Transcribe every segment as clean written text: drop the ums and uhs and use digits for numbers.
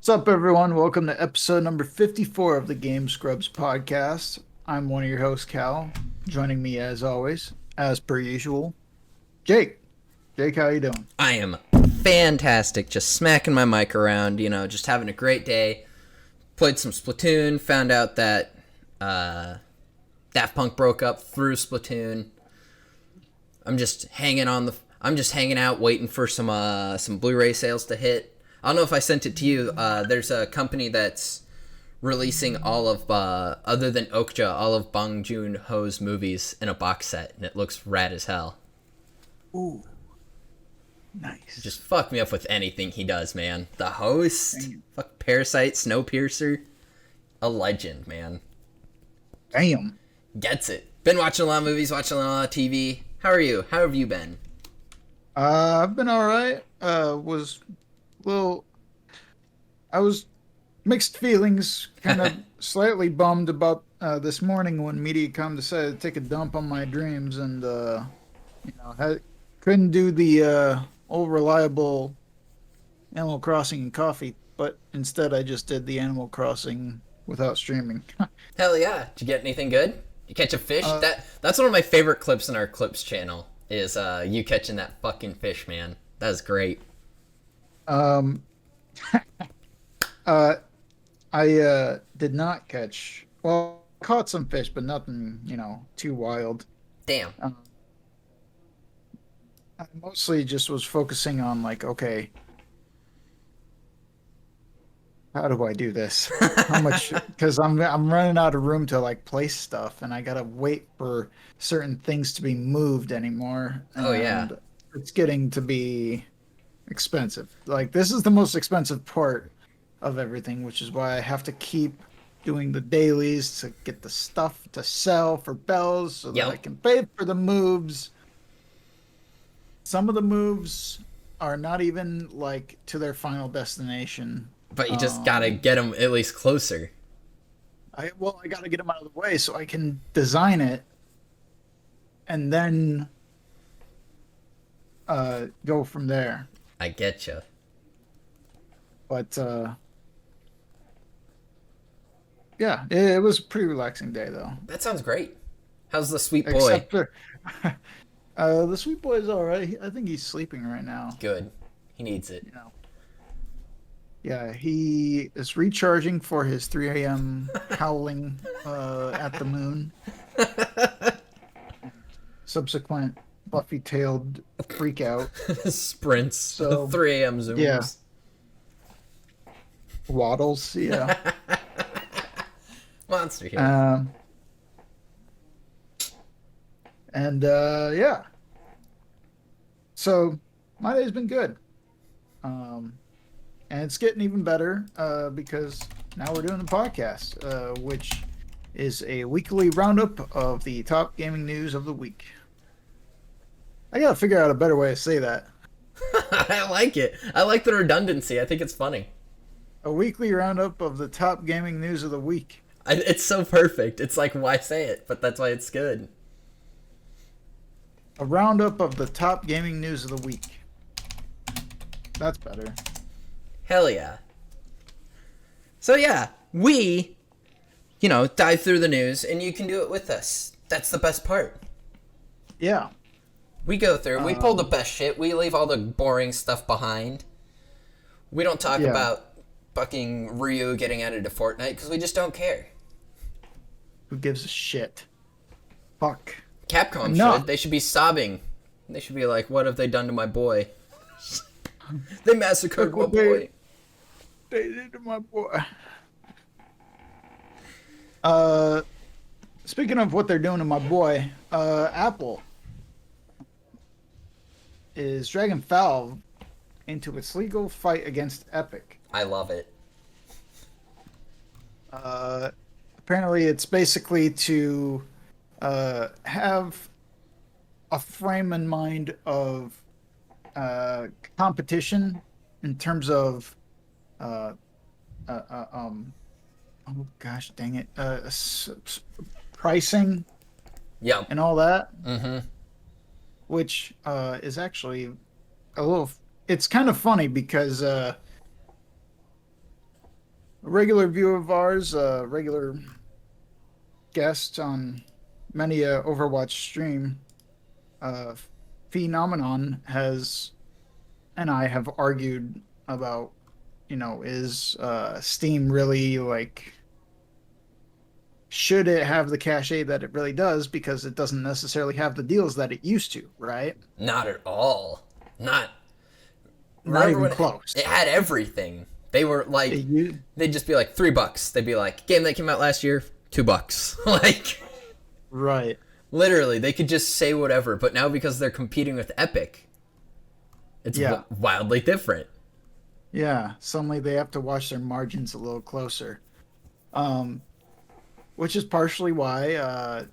What's up, everyone? Welcome to episode number 54 of the Game Scrubs podcast. I'm one of your hosts, Cal. Joining me, as always, as per usual, Jake. Jake, how you doing? I am fantastic. Just smacking my mic around, just having a great day. Played some Splatoon, found out that Daft Punk broke up through Splatoon. I'm just hanging out waiting for some Blu-ray sales to hit. I don't know if I sent it to you. There's a company that's releasing all of, other than Okja, all of Bong Joon-ho's movies in a box set, and it looks rad as hell. Ooh, nice. Just fuck me up with anything he does, man. The Host, fuck Parasite, Snowpiercer, a legend, man. Damn. Gets it. Been watching a lot of movies, watching a lot of TV. How are you? How have you been? I've been all right. I was mixed feelings, kind of slightly bummed about this morning when MediaCom decided to take a dump on my dreams and couldn't do the old reliable Animal Crossing and coffee, but instead I just did the Animal Crossing without streaming. Hell yeah. Did you get anything good? You catch a fish? That's one of my favorite clips in our clips channel is you catching that fucking fish, man. That is great. Um, I did not catch. Well, caught some fish, but nothing, too wild. Damn. I mostly just was focusing on like, okay, how do I do this? How much? Because I'm running out of room to like place stuff, and I gotta wait for certain things to be moved anymore. Oh, yeah. And it's getting to be expensive. Like this is the most expensive part of everything, which is why I have to keep doing the dailies to get the stuff to sell for bells so that I can pay for the moves. Some of the moves are not even like to their final destination. But you just gotta get them at least closer. I gotta get them out of the way so I can design it and then go from there. I getcha. But yeah, it was a pretty relaxing day though. That sounds great. How's the sweet boy? Except for the sweet boy is all right. I think he's sleeping right now. Good. He needs it. Yeah, he is recharging for his 3 a.m. howling at the moon. Subsequent fluffy-tailed freak out. Sprints. So 3 a.m. zooms. Yeah. Waddles, yeah. Monster here. Yeah. So my day's been good. And it's getting even better because now we're doing a podcast, which is a weekly roundup of the top gaming news of the week. I gotta figure out a better way to say that. I like it. I like the redundancy. I think it's funny. A weekly roundup of the top gaming news of the week. It's so perfect. It's like, why say it? But that's why it's good. A roundup of the top gaming news of the week. That's better. Hell yeah. So yeah, we, dive through the news, and you can do it with us. That's the best part. Yeah. We go through, we pull the best shit, we leave all the boring stuff behind. We don't talk about fucking Ryu getting added to Fortnite, because we just don't care. Who gives a shit? Fuck. Capcom should. They should be sobbing. They should be like, what have they done to my boy? They massacred my boy. They did to my boy. Speaking of what they're doing to my boy, Apple is dragging Valve into its legal fight against Epic. I love it. Apparently, it's basically to have a frame in mind of competition in terms of oh gosh dang it pricing and all that, which is actually a little. It's kind of funny because a regular viewer of ours, a regular guest on many a Overwatch stream, uh, Phenomenon has and I have argued about, is Steam really like should it have the cachet that it really does because it doesn't necessarily have the deals that it used to, right? Not at all. Not. Not Remember even when close. it had everything? They were like, they'd just be like $3. They'd be like, game that came out last year, $2. Like, Right. literally, they could just say whatever. But now because they're competing with Epic, it's Yeah. wildly different. Yeah. Suddenly they have to watch their margins a little closer. Um, which is partially why uh,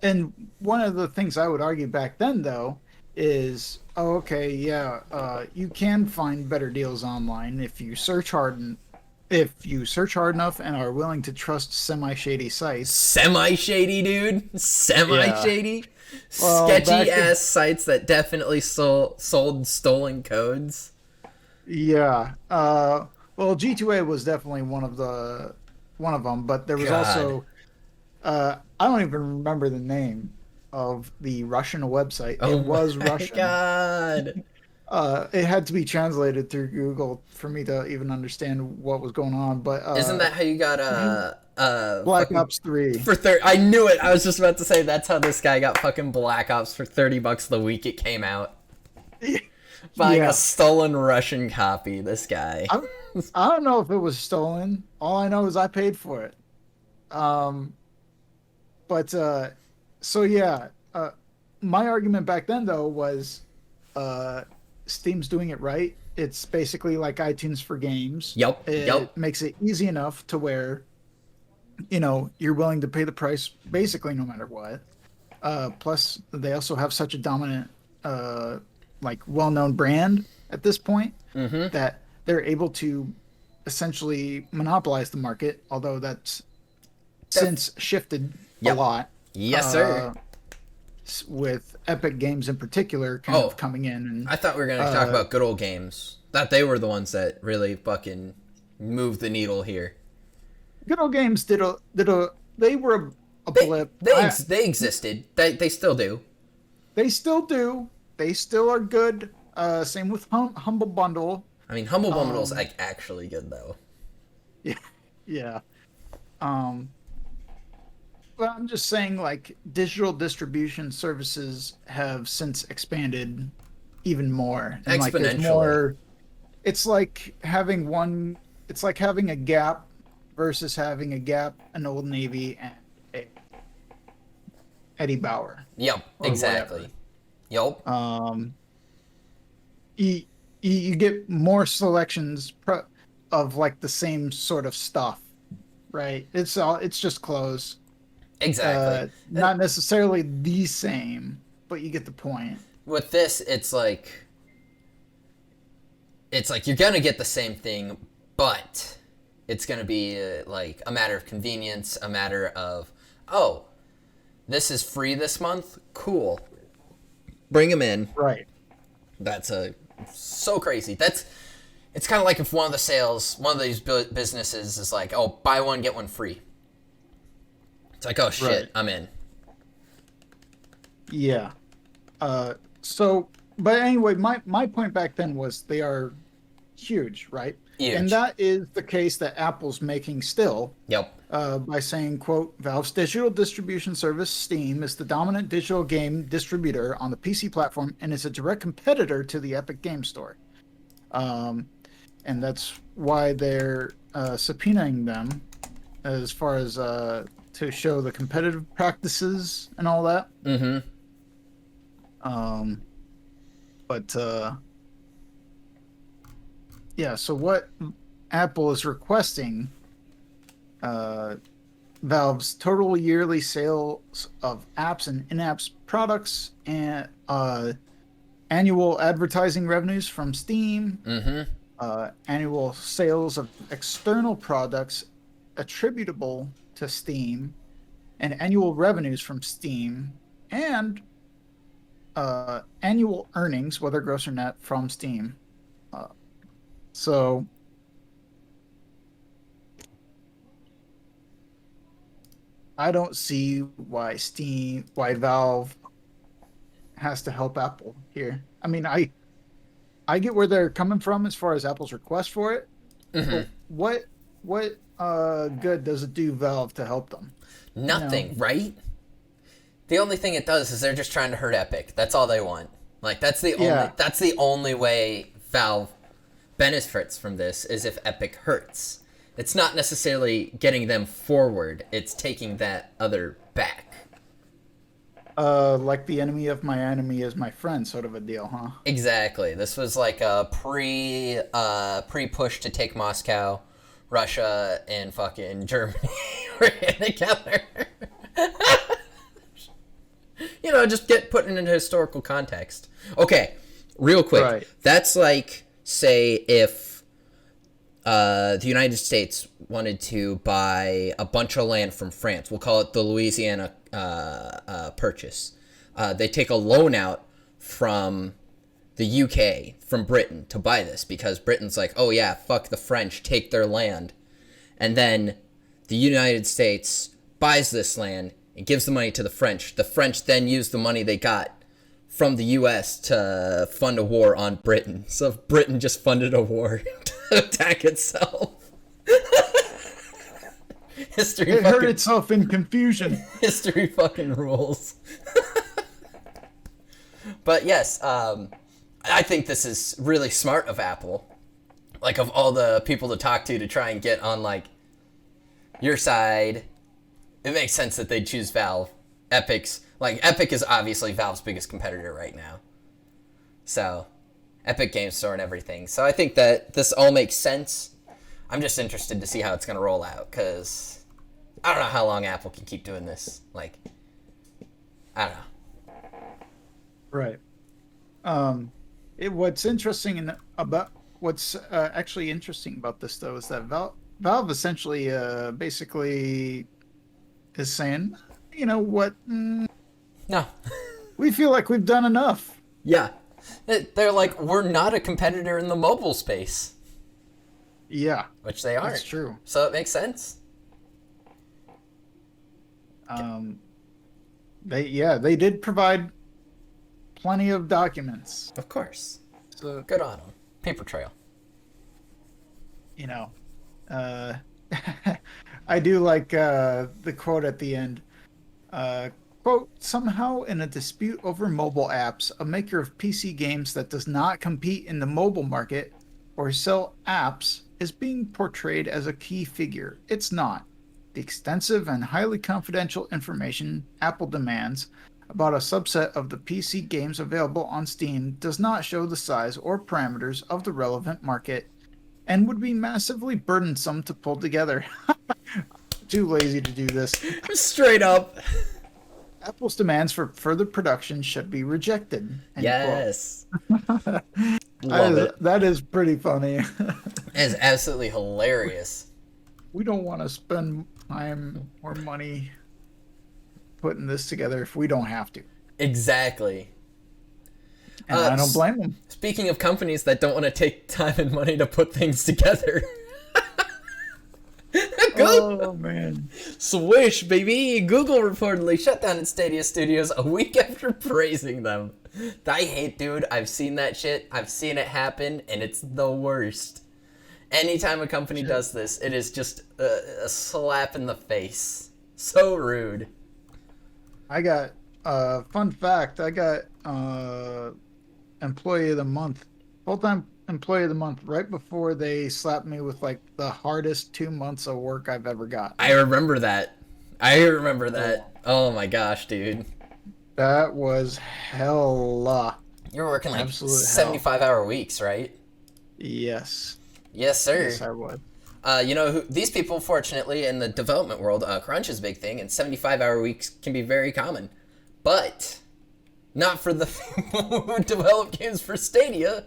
and one of the things I would argue back then, though, is oh, okay, yeah, you can find better deals online if you search hard enough and are willing to trust semi-shady sites. Semi-shady, dude. Semi-shady. Well, Sketchy ass sites that definitely sold stolen codes. Yeah. Well, G2A was definitely one of them, but there was God. also I don't even remember the name of the Russian website. Oh It was my Russian. God. It had to be translated through Google for me to even understand what was going on. But Isn't that how you got Black fucking Ops 3? for 30? I knew it. I was just about to say that's how this guy got fucking Black Ops for $30 the week it came out. Buying Yeah. a stolen Russian copy. This guy. I don't know if it was stolen. All I know is I paid for it. Um, but so yeah, my argument back then though was uh, Steam's doing it right. It's basically like iTunes for games. Yep. It Yep. makes it easy enough to where you're willing to pay the price basically no matter what. Plus, they also have such a dominant, like well-known brand at this point Mm-hmm. that they're able to essentially monopolize the market. Although that's since shifted a Yep. lot. Yes, sir. With Epic Games in particular, kind Oh. of coming in and I thought we were gonna talk about good old games. Thought they were the ones that really fucking moved the needle here. Good Old Games they were a They blip. they existed. They still do. They still do. They still are good. Same with Humble Bundle. I mean, Humble Bundle's like actually good though. Yeah, yeah. Um, but I'm just saying, like, digital distribution services have since expanded even more. And like, there's Exponentially. more. It's like having one. It's like having a Gap versus having a Gap, an Old Navy, and a Eddie Bauer. Yep. Or Exactly. Yep. You get more selections of like the same sort of stuff, right? It's just clothes. Exactly. Not necessarily the same, but you get the point. With this, it's like you're gonna get the same thing, but it's gonna be like a matter of convenience, a matter of oh, this is free this month. Cool. Bring them in. Right. That's so crazy. It's kind of like if one of these businesses is like, oh, buy one get one free. It's like, oh shit, Right. I'm in. Yeah. But anyway, my point back then was they are huge, right? Huge. And that is the case that Apple's making still. Yep. By saying, quote, Valve's digital distribution service, Steam, is the dominant digital game distributor on the PC platform and is a direct competitor to the Epic Game Store. And that's why they're subpoenaing them as far as to show the competitive practices and all that. Mm-hmm. But yeah, so what Apple is requesting, Valve's total yearly sales of apps and in-apps products and annual advertising revenues from Steam, annual sales of external products attributable to Steam, and annual revenues from Steam, and annual earnings, whether gross or net, from Steam. So I don't see why Valve has to help Apple here. I mean, I get where they're coming from as far as Apple's request for it, but what good does it do Valve to help them? You know? Nothing, right? The only thing it does is they're just trying to hurt Epic. That's all they want. Like Yeah. that's the only way Valve benefits from this is if Epic hurts. It's not necessarily getting them forward, it's taking that other back. Like the enemy of my enemy is my friend sort of a deal, huh? Exactly. This was like a pre push to take Moscow. Russia and fucking Germany were in together. You know, just get put in a historical context. Okay, real quick. Right. That's like, say, if the United States wanted to buy a bunch of land from France. We'll call it the Louisiana Purchase. They take a loan out from the UK, from Britain, to buy this because Britain's like, oh yeah, fuck the French, take their land. And then the United States buys this land and gives the money to the French. The French then use the money they got from the US to fund a war on Britain. So Britain just funded a war to attack itself. History It fucking, hurt itself in confusion. history fucking rules. But yes, I think this is really smart of Apple. Like, of all the people to talk to try and get on, like, your side, it makes sense that they'd choose Valve. Epic is obviously Valve's biggest competitor right now. So, Epic Game Store and everything. So I think that this all makes sense. I'm just interested to see how it's going to roll out, because I don't know how long Apple can keep doing this. Like, I don't know. Right. What's interesting what's actually interesting about this though is that Valve essentially basically is saying, you know what, No. we feel like we've done enough. Yeah. They're like, we're not a competitor in the mobile space. Yeah, Which they aren't. that's true. So it makes sense. They did provide plenty of documents. Of course. So, Good on them. Paper trail. you know, uh, I do like the quote at the end. Quote, somehow in a dispute over mobile apps, a maker of PC games that does not compete in the mobile market or sell apps is being portrayed as a key figure. It's not. The extensive and highly confidential information Apple demands about a subset of the PC games available on Steam does not show the size or parameters of the relevant market and would be massively burdensome to pull together. Too lazy to do this. Straight up. Apple's demands for further production should be rejected. End Yes. quote. Love it. That is pretty funny. It's absolutely hilarious. We don't want to spend time or money putting this together if we don't have to. Exactly. And I don't blame them. Speaking of companies that don't want to take time and money to put things together. Oh, man. Swish, baby! Google reportedly shut down its Stadia studios a week after praising them. I hate, dude. I've seen that shit. I've seen it happen, and it's the worst. Anytime a company does this, it is just a slap in the face. So rude. I got, fun fact, I got Employee of the Month, full-time Employee of the Month, right before they slapped me with like the hardest 2 months of work I've ever got. I remember that. Oh my gosh, dude. That was hella. You're working like Absolute hell. 75-hour weeks, right? Yes. Yes, sir. Yes, I would. These people, fortunately, in the development world, crunch is a big thing, and 75-hour weeks can be very common. But not for the people who develop games for Stadia.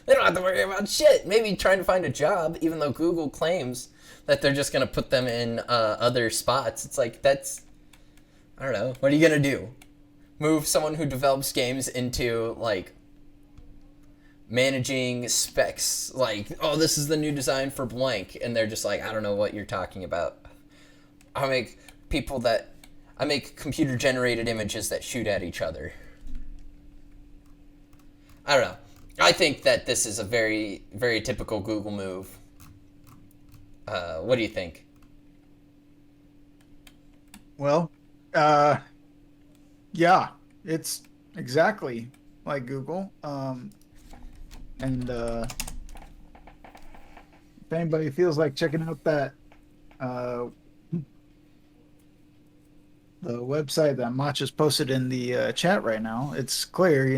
They don't have to worry about shit. Maybe trying to find a job, even though Google claims that they're just going to put them in other spots. It's like, I don't know. What are you going to do? Move someone who develops games into, like, managing specs, like, oh, this is the new design for blank, and they're just like, I don't know what you're talking about. I make I make computer generated images that shoot at each other. I don't know. I think that this is a very, very typical Google move. What do you think? Well, yeah, it's exactly like Google. And if anybody feels like checking out that the website that Matcha's posted in the chat right now, it's clear,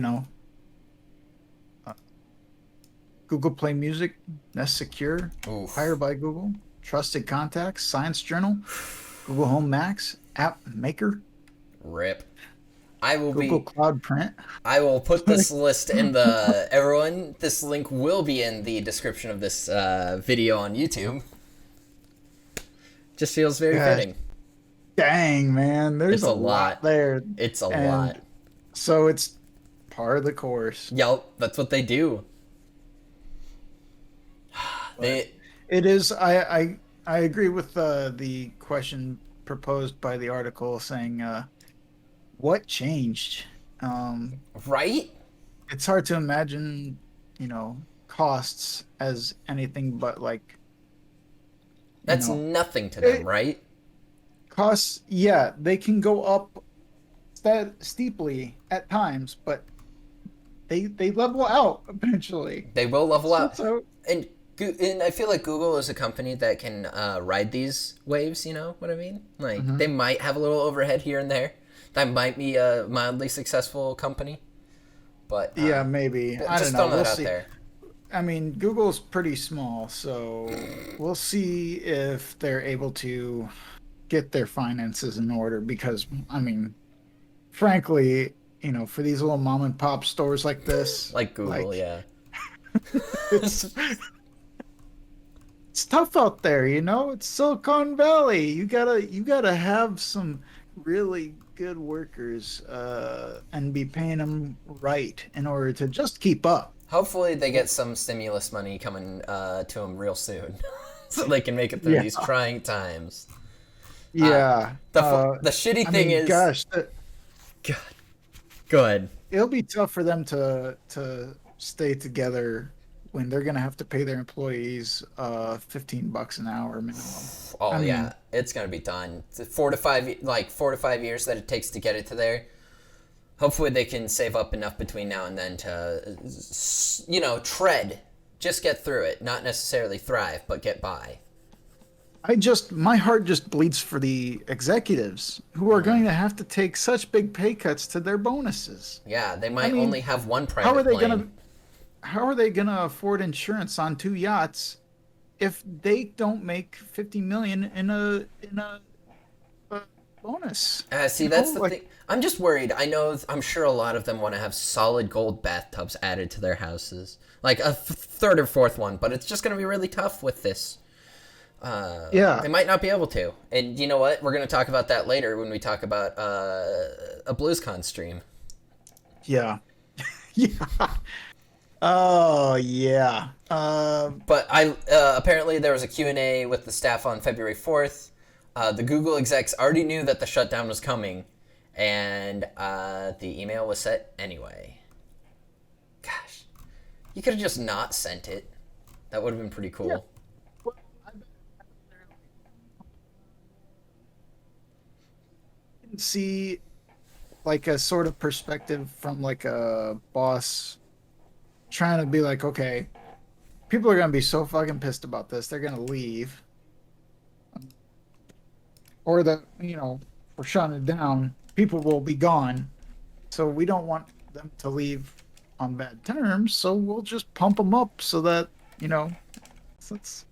Google Play Music, Nest Secure, Oof. Hired by Google, Trusted Contacts, Science Journal, Google Home Max, App Maker, Rip. Google Cloud Print. I will put this list in the... Everyone, this link will be in the description of this video on YouTube. Just feels very fitting. Dang, man. There's It's a lot there. It's a lot. So it's part of the course. Yep, that's what they do. It is. I agree with the question proposed by the article saying, what changed? Right? It's hard to imagine, costs as anything but like. That's nothing to them, right? Costs, yeah, they can go up steeply at times, but they level out eventually. They will level out. So, And I feel like Google is a company that can ride these waves, you know what I mean? Like, they might have a little overhead here and there. That might be a mildly successful company. But yeah, maybe. I just don't know. throwing that We'll out see. there. I mean, Google's pretty small, so we'll see if they're able to get their finances in order because, I mean, frankly, for these little mom and pop stores like this, Like Google, yeah. it's tough out there, It's Silicon Valley. You gotta have some really good workers and be paying them right in order to just keep up. Hopefully they get some stimulus money coming to them real soon. So they can make it through these trying times. Yeah. The shitty thing is... Gosh, God. Go ahead. it'll be tough for them to stay together when they're gonna have to pay their employees $15 an hour minimum. Oh, I yeah. mean, It's going to be done. It's 4 to 5 years that it takes to get it to there. Hopefully they can save up enough between now and then to, tread. Just get through it. Not necessarily thrive, but get by. my heart just bleeds for the executives who are going to have to take such big pay cuts to their bonuses. Yeah, they might only have one private How are they plane. how are they gonna afford insurance on 2 yachts if they don't make 50 million in a bonus? See, that's the thing. I'm just worried. I'm sure a lot of them want to have solid gold bathtubs added to their houses. Like a third or fourth one, but it's just going to be really tough with this. Yeah. They might not be able to. And you know what? We're going to talk about that later when we talk about a BlizzCon stream. Yeah. Yeah. Oh, yeah. But apparently there was a Q&A with the staff on February 4th. The Google execs already knew that the shutdown was coming, and the email was sent anyway. Gosh. You could have just not sent it. That would have been pretty cool. Yeah. Well, I can see like a sort of perspective from like a boss trying to be like, okay, people are gonna be so fucking pissed about this, they're gonna leave, or we're shutting it down, people will be gone, so we don't want them to leave on bad terms, so we'll just pump them up so that since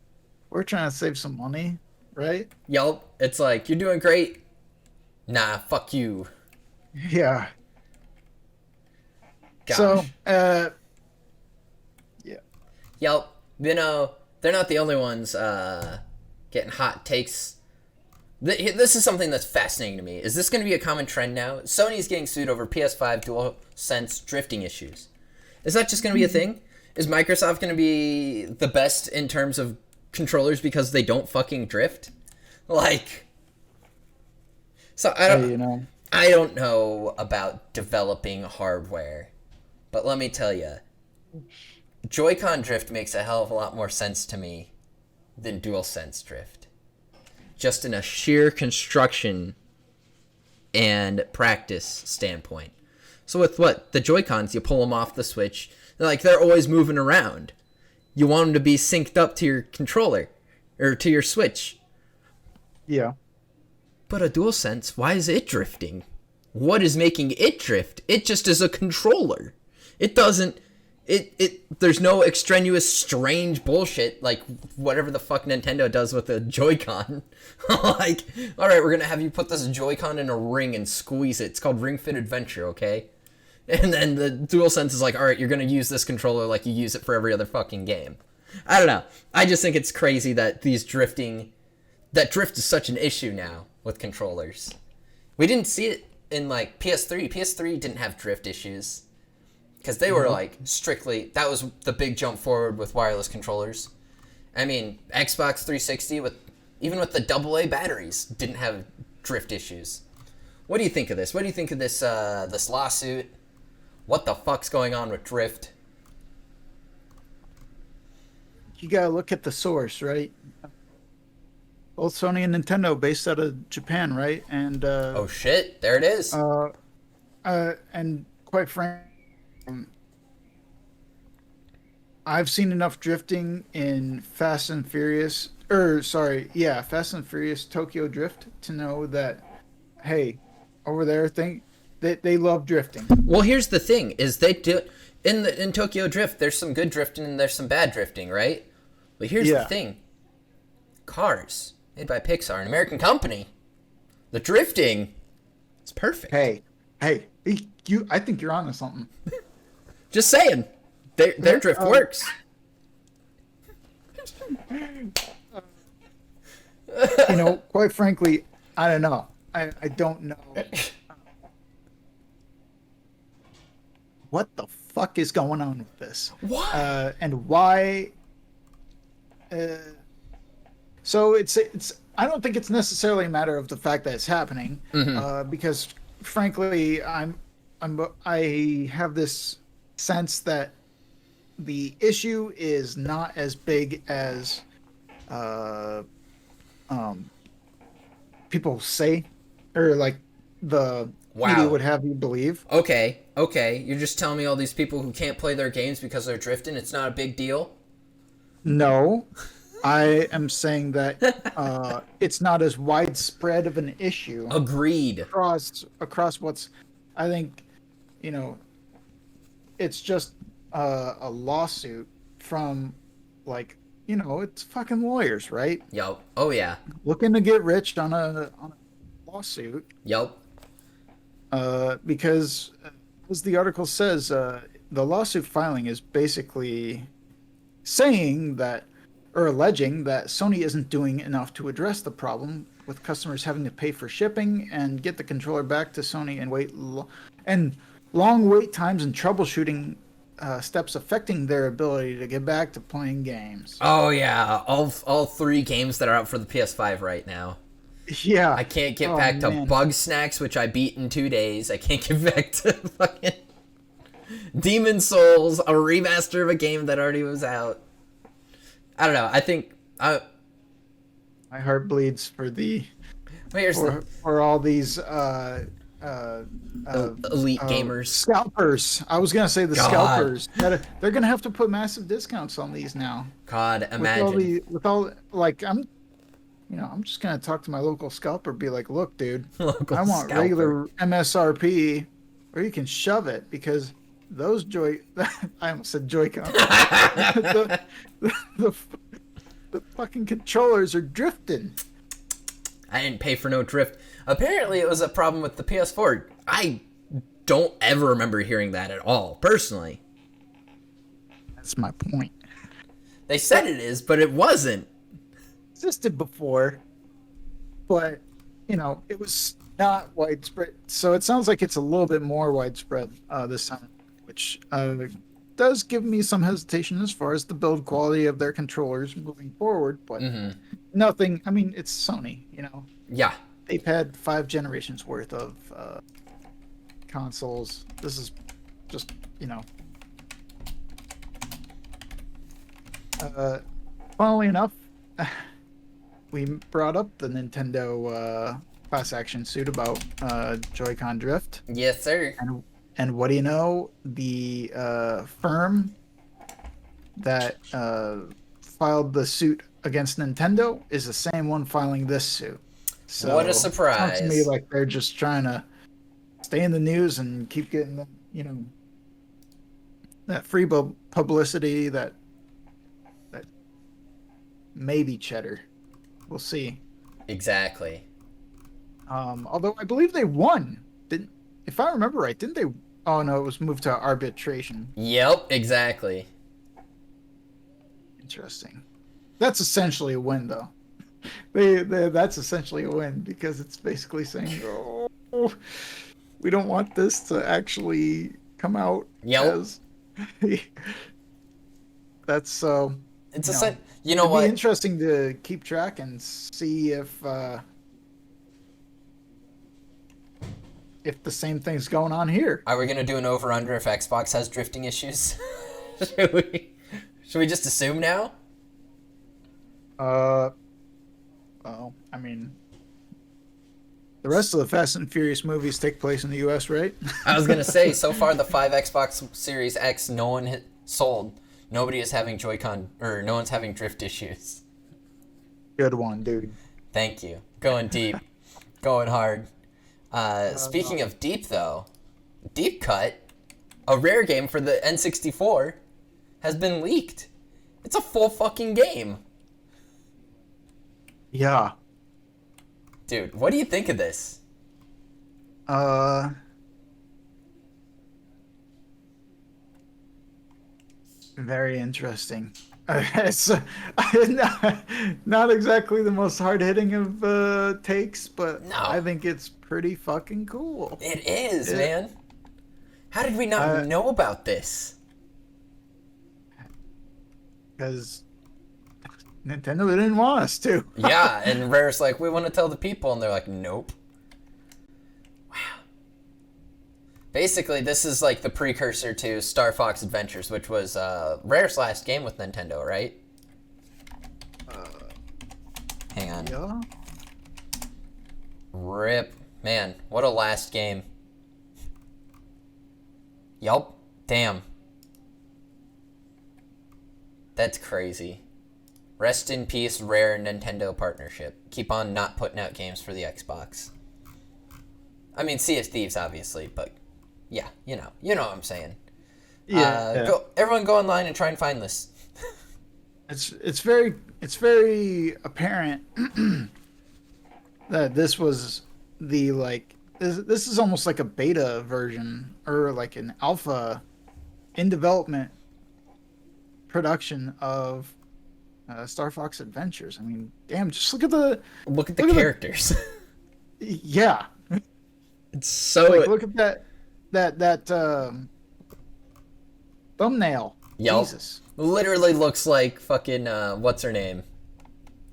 we're trying to save some money, right? Yup. It's like, you're doing great. Nah, fuck you. Yeah. Gosh. So yeah. Yelp, they're not the only ones getting hot takes. This is something that's fascinating to me. Is this going to be a common trend now? Sony's getting sued over PS5 DualSense drifting issues. Is that just going to be a thing? Is Microsoft going to be the best in terms of controllers because they don't fucking drift? Like, So Hey, you know, I don't know about developing hardware, but let me tell you, Joy-Con drift makes a hell of a lot more sense to me than DualSense drift. Just in a sheer construction and practice standpoint. So with what the Joy-Cons, you pull them off the Switch, they're always moving around. You want them to be synced up to your controller or to your Switch. yeah. But a DualSense, why is it drifting? What is making it drift? It just is a controller. It doesn't. There's no extraneous, strange bullshit like whatever the fuck Nintendo does with a Joy-Con. Like, all right, we're gonna have you put this Joy-Con in a ring and squeeze it. It's called Ring Fit Adventure, okay? And then the DualSense is like, all right, you're gonna use this controller like you use it for every other fucking game. I don't know. I just think it's crazy that that drift is such an issue now with controllers. We didn't see it in like PS3. PS3 didn't have drift issues because they were like strictly, that was the big jump forward with wireless controllers. I mean, Xbox 360 even with the AA batteries didn't have drift issues. What do you think of this? What do you think of this lawsuit? What the fuck's going on with drift? You gotta look at the source, right? Both Sony and Nintendo based out of Japan, right? And Oh shit, there it is. and quite frankly, I've seen enough drifting in Fast and Furious, Fast and Furious Tokyo Drift to know that, hey, over there, they love drifting. Well, here's the thing: is they do in Tokyo Drift. There's some good drifting and there's some bad drifting, right? But here's the thing: Cars, made by Pixar, an American company. The drifting is perfect. Hey, I think you're onto something. Just saying, their drift works. You know, quite frankly, I don't know. I don't know. What the fuck is going on with this? What? And why? So it's. I don't think it's necessarily a matter of the fact that it's happening, because frankly, I have this sense that the issue is not as big as people say, or like the media would have you believe. Okay. You're just telling me all these people who can't play their games because they're drifting, it's not a big deal? No, I am saying that it's not as widespread of an issue. Agreed. Across what's, I think, it's just a lawsuit from, like, it's fucking lawyers, right? Yup. Oh yeah. Looking to get rich on a lawsuit. Yup. Because, as the article says, the lawsuit filing is basically saying that, or alleging that Sony isn't doing enough to address the problem with customers having to pay for shipping and get the controller back to Sony and long wait times and troubleshooting steps affecting their ability to get back to playing games. Oh yeah, all three games that are out for the PS5 right now. Yeah. I can't get back to Bug Snacks, which I beat in 2 days. I can't get back to fucking Demon Souls, a remaster of a game that already was out. I don't know. I think my heart bleeds for for all these elite gamers, scalpers. I was gonna say scalpers. They're gonna have to put massive discounts on these now. God, imagine. I'm just gonna talk to my local scalper, be like, look, dude, Local I want scalper. regular MSRP, or you can shove it, because those I almost said Joy-Con. the fucking controllers are drifting. I didn't pay for no drift. Apparently, it was a problem with the PS4. I don't ever remember hearing that at all, personally. That's my point. They said it is, but it wasn't. Existed before, but it was not widespread. So it sounds like it's a little bit more widespread this time, which does give me some hesitation as far as the build quality of their controllers moving forward. But nothing. I mean, it's Sony. Yeah. they've had 5 generations worth of consoles. This is just, you know, funnily enough, we brought up the Nintendo class action suit about Joy-Con drift, Yes, sir. and what do you know? The firm that filed the suit against Nintendo is the same one filing this suit. So What a it sounds to me surprise. like they're just trying to stay in the news and keep getting the, you know, that free publicity, that maybe cheddar. We'll see. Exactly. Although I believe they won. Didn't If I remember right, didn't they? Oh no, it was moved to arbitration. Yep, exactly. Interesting. That's essentially a win, though. That's essentially a win because it's basically saying, "Oh, we don't want this to actually come out Yep. as." That's so. It's You a know, you know it'd be what? interesting to keep track and see if the same thing's going on here. Are we gonna do an over under if Xbox has drifting issues? should we? Should we just assume now? Uh, well, I mean, the rest of the Fast and Furious movies take place in the U.S., right? I was gonna say, so far the 5 Xbox Series X, no one sold. Nobody is having Joy-Con, or no one's having drift issues. Good one, dude. Thank you. Going deep. Going hard. Speaking of deep, though, Deep Cut, a rare game for the N64, has been leaked. It's a full fucking game. Yeah. Dude, what do you think of this? Very interesting. It's not exactly the most hard-hitting of takes, but No. I think it's pretty fucking cool. It is, It- man. How did we not know about this? Because Nintendo didn't want us to. Yeah, and Rare's like, we want to tell the people, and they're like, nope. Wow. Basically, this is like the precursor to Star Fox Adventures, which was Rare's last game with Nintendo, right? Hang on. Yeah. Rip. Man, what a last game. Yup. Damn. That's crazy. Rest in peace, Rare Nintendo partnership. Keep on not putting out games for the Xbox. I mean, Sea of Thieves, obviously, but yeah, you know what I'm saying. Yeah. Everyone go online and try and find this. It's very apparent that this was the this is almost like a beta version or like an alpha in development production of Star Fox Adventures. I mean, damn, just look at the Look at the Look at the- characters. yeah, It's so like look at that thumbnail. Yup. Jesus. Literally looks like fucking what's her name?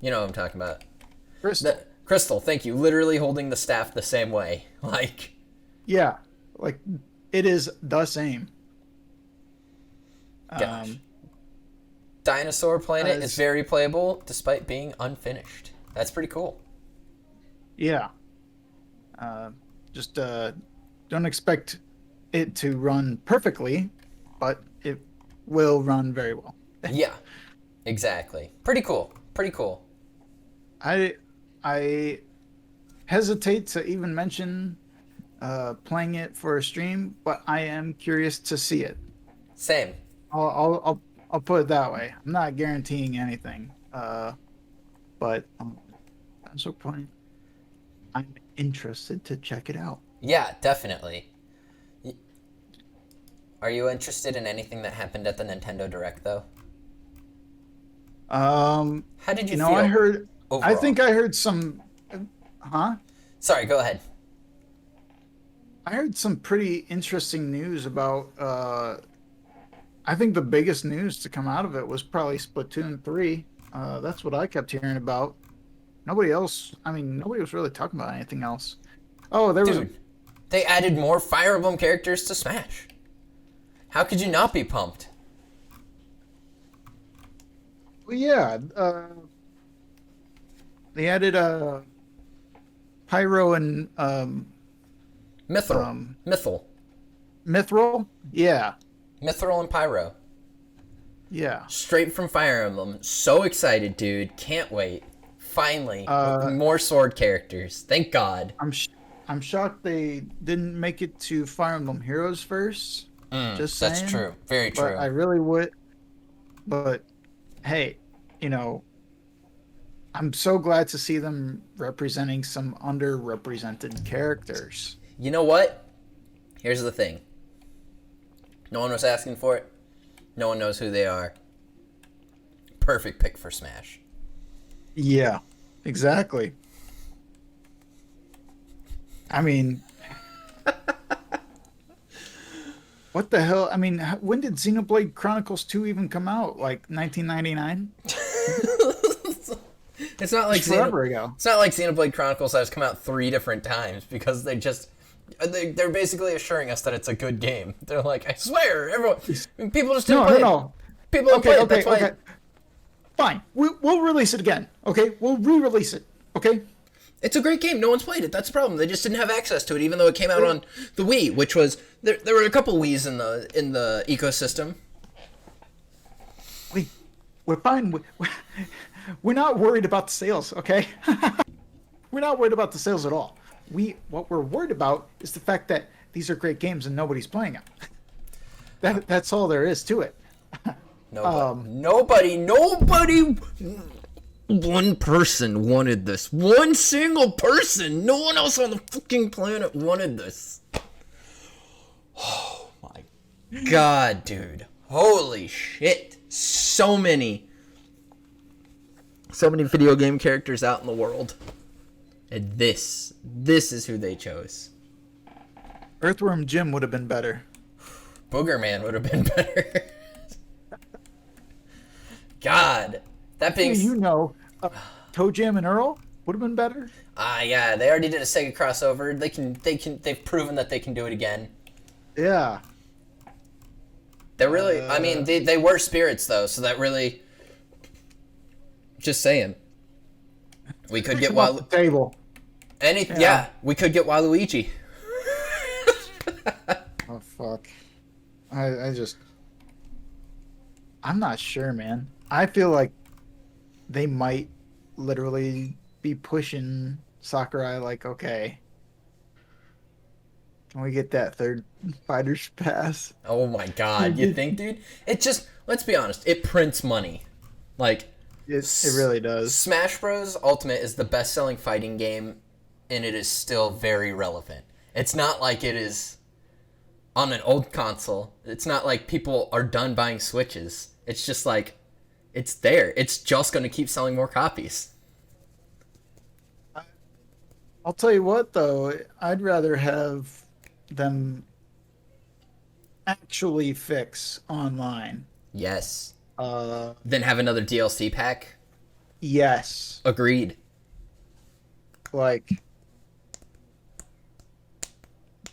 You know what I'm talking about. Crystal. Crystal, thank you. Literally holding the staff the same way. Like, Yeah, like it is the same. gosh. Dinosaur Planet is as- very playable despite being unfinished. That's pretty cool. Yeah. Just don't expect it to run perfectly, but it will run very well. Yeah, exactly. Pretty cool. Pretty cool. I hesitate to even mention playing it for a stream, but I am curious to see it. Same. I'll put it that way. I'm not guaranteeing anything, but so point, I'm interested to check it out. Yeah, definitely. Are you interested in anything that happened at the Nintendo Direct, though? How did you feel? I heard. overall? I think I heard some. Huh? Sorry, go ahead. I heard some pretty interesting news about. I think the biggest news to come out of it was probably Splatoon 3. That's what I kept hearing about. nobody else. I mean, nobody was really talking about anything else. Oh, there was a Dude, they added more Fire Emblem characters to Smash. How could you not be pumped? well, yeah. They added Pyro and Mithril. um Mythil. Mithril. Yeah, Mithril and Pyro. yeah. Straight from Fire Emblem. So excited, dude. Can't wait. Finally, Uh, more sword characters. Thank God. I'm shocked they didn't make it to Fire Emblem Heroes first. Just That's saying. true. Very But true. I really would. But hey, you know, I'm so glad to see them representing some underrepresented characters. You know what? Here's the thing. No one was asking for it. No one knows who they are. Perfect pick for Smash. Yeah, exactly. I mean, what the hell? I mean, when did Xenoblade Chronicles 2 even come out? Like 1999? It's not like Forever ago. It's not like Xenoblade Chronicles has come out 3 different times because they're basically assuring us that it's a good game. They're like, I swear, everyone, people just didn't No, play no, it. no. People don't play it. That's why. Okay. Fine. We'll release it again. Okay? We'll re-release it. Okay? It's a great game. No one's played it. That's the problem. They just didn't have access to it, even though it came out on the Wii, which was there were a couple Wii's in the ecosystem. We're fine. We're not worried about the sales, okay? We're not worried about the sales at all. What we're worried about is the fact that these are great games and nobody's playing them. That's all there is to it. Nobody. One person wanted this. One single person. No one else on the fucking planet wanted this. Oh my God, dude. Holy shit. So many video game characters out in the world. And this is who they chose. Earthworm Jim would have been better. Booger Man would have been better. God. That being... Toe Jam and Earl would have been better. Yeah, they already did a Sega crossover. They've proven that they can do it again. Yeah. They're really, I mean, they were spirits though, so that really, just saying. We could get off the table. We could get Waluigi. Oh fuck. I'm not sure, man. I feel like they might literally be pushing Sakurai like, okay, can we get that third fighter's pass? Oh my God, you think, dude? It just, let's be honest, it prints money. Like, It really does. Smash Bros. Ultimate is the best-selling fighting game, and it is still very relevant. It's not like it is on an old console. It's not like people are done buying Switches. It's just like, it's there. It's just going to keep selling more copies. I'll tell you what, though, I'd rather have them actually fix online. Yes. Uh, Then have another DLC pack? yes. Agreed. Like,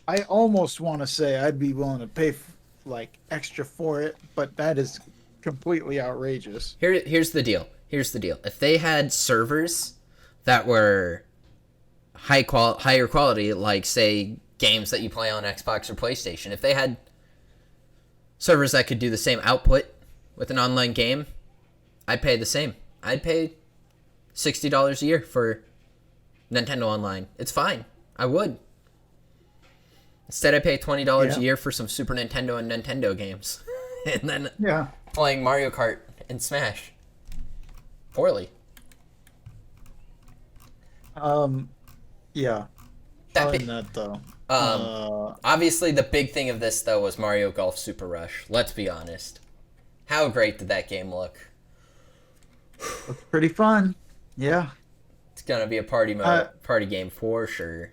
I almost want to say I'd be willing to pay like extra for it, but that is completely outrageous. Here's the deal. If they had servers that were higher quality, like say games that you play on Xbox or PlayStation, if they had servers that could do the same output with an online game, I'd pay the same. I'd pay $60 a year for Nintendo Online. It's fine. I would. Instead, I pay $20 a year for some Super Nintendo and Nintendo games, and then playing Mario Kart and Smash. Poorly. Yeah. Other than that, though. Obviously, the big thing of this, though, was Mario Golf Super Rush. Let's be honest. How great did that game look? Looks pretty fun. Yeah. It's gonna be a party game for sure.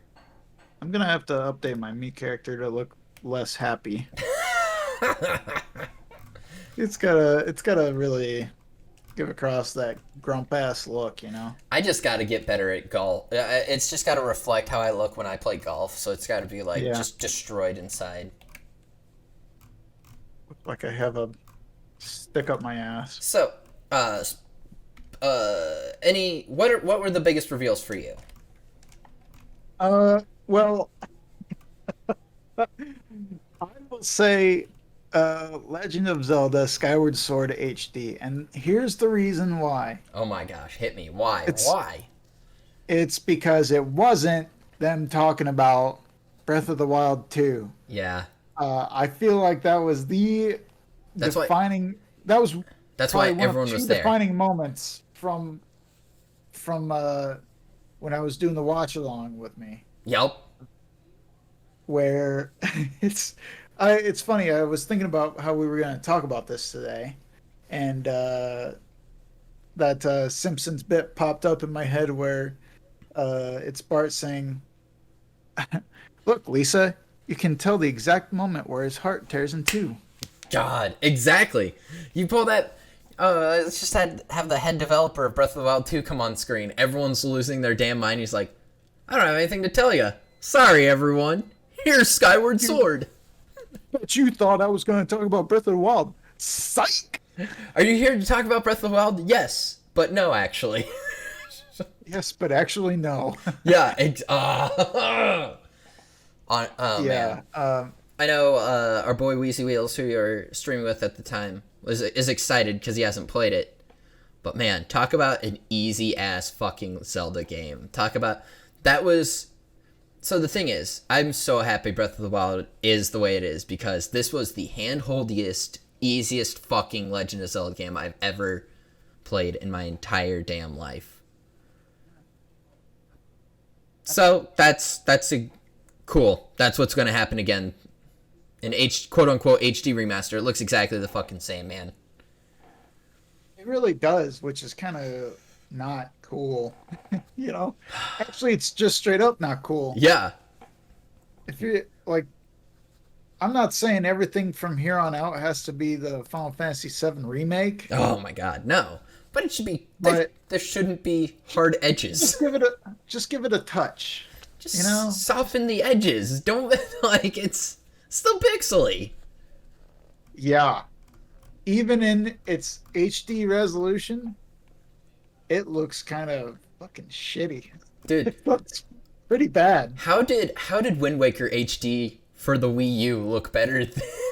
I'm gonna have to update my Mii character to look less happy. It's gotta really give across that grump ass look, you know. I just got to get better at golf. It's just got to reflect how I look when I play golf. So it's got to be like Yeah, just destroyed inside. like I have a stick up my ass. So, uh, any what were the biggest reveals for you? Well, I will say, Legend of Zelda: Skyward Sword HD, and here's the reason why. Oh my gosh, hit me! Why? It's Why? it's because it wasn't them talking about Breath of the Wild 2. Yeah, I feel like that was the that's why. defining. That was That's why probably one of everyone two was there. defining moments from when I was doing the watch along with me, Yep. where it's funny. I was thinking about how we were going to talk about this today, and that Simpsons bit popped up in my head where it's Bart saying, "Look, Lisa, you can tell the exact moment where his heart tears in two." God, exactly. You pull that. Let's just have the head developer of Breath of the Wild 2 come on screen. Everyone's losing their damn mind. He's like, I don't have anything to tell you. Sorry, everyone. Here's Skyward Sword. But you thought I was going to talk about Breath of the Wild. Psych! Are you here to talk about Breath of the Wild? Yes, but no, actually. Yes, but actually, no. Yeah. Oh Yeah. man. I know our boy Wheezy Wheels, who you're streaming with at the time, is excited because he hasn't played it. But man, talk about an easy ass fucking Zelda game. Talk about that was. So the thing is, I'm so happy Breath of the Wild is the way it is because this was the handholdiest, easiest fucking Legend of Zelda game I've ever played in my entire damn life. So that's cool. That's what's going to happen again. An quote unquote HD remaster. It looks exactly the fucking same, man. It really does, which is kind of not cool. You know? Actually, it's just straight up not cool. Yeah. If you like, I'm not saying everything from here on out has to be the Final Fantasy VII remake, Oh my god, no. But it should be. but There shouldn't be hard edges. just give it a touch. Just You know? soften the edges. Don't like it's still pixely. Yeah. Even in its HD resolution, it looks kind of fucking shitty. Dude, It looks pretty bad. how did Wind Waker HD for the Wii U look better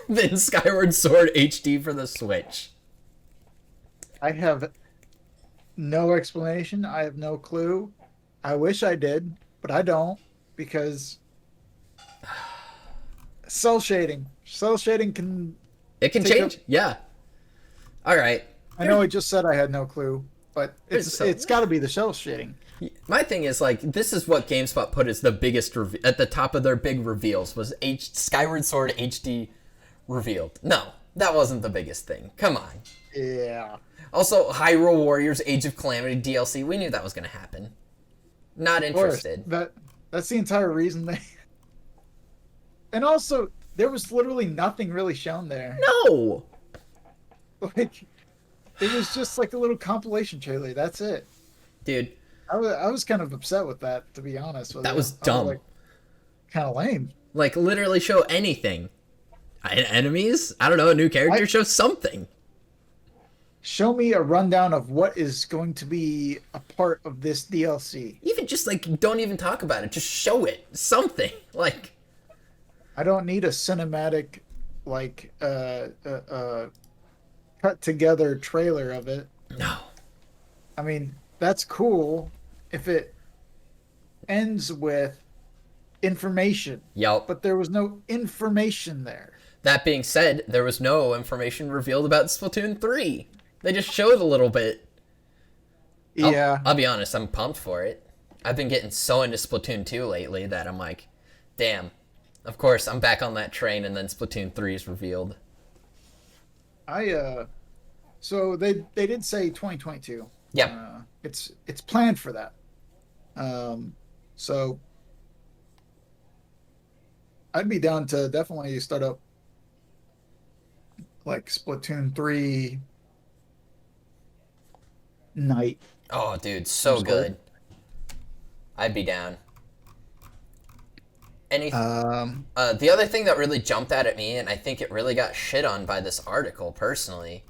than Skyward Sword HD for the Switch? I have no explanation. I have no clue. I wish I did, but I don't because cell shading. Cell shading can It can take change. Yeah. All right. I know I just said I had no clue, but There's it's got to be the cell shading. My thing is like this is what GameSpot put as the biggest at the top of their big reveals was Skyward Sword HD revealed. No, that wasn't the biggest thing. Come on. Yeah. Also, Hyrule Warriors Age of Calamity DLC. We knew that was going to happen. Not Of course. interested. That's the entire reason they. And also, there was literally nothing really shown there. No. Like, it was just like a little compilation trailer. That's it. Dude, I was kind of upset with that, to be honest with that you. was dumb. Like, kind of lame. Like literally show anything. Enemies? I don't know, a new character, show something. Show me a rundown of what is going to be a part of this DLC. Even just like don't even talk about it. Just show it. Something. Like I don't need a cinematic, like, cut together trailer of it. no. I mean, that's cool if it ends with information, Yep. but there was no information there. That being said, there was no information revealed about Splatoon 3. They just showed a little bit. Yeah. I'll be honest, I'm pumped for it. I've been getting so into Splatoon 2 lately that I'm like, damn. Of course, I'm back on that train and then Splatoon 3 is revealed. So they did say 2022. Yep. It's planned for that. So I'd be down to definitely start up like Splatoon 3 Night. Oh, dude, Some so sort. good. I'd be down. Any Um, The other thing that really jumped out at me, and I think it really got shit on by this article personally,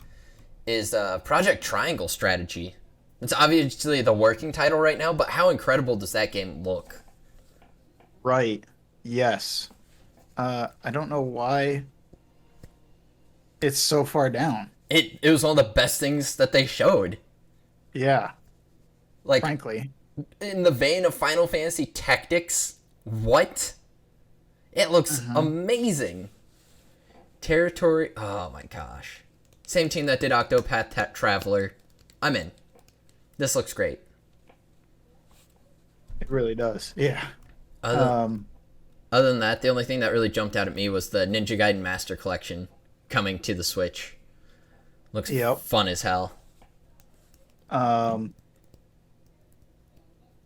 is Project Triangle Strategy. It's obviously the working title right now, but how incredible does that game look? right. Yes. I don't know why it's so far down. It was one of the best things that they showed. Yeah, Like, frankly. in the vein of Final Fantasy Tactics, what? It looks Uh-huh. amazing. Territory, oh my gosh. Same team that did Octopath Traveler. I'm in. This looks great. It really does. Yeah. Other, Um, other than that, the only thing that really jumped out at me was the Ninja Gaiden Master Collection coming to the Switch. Looks yep. fun as hell. Um,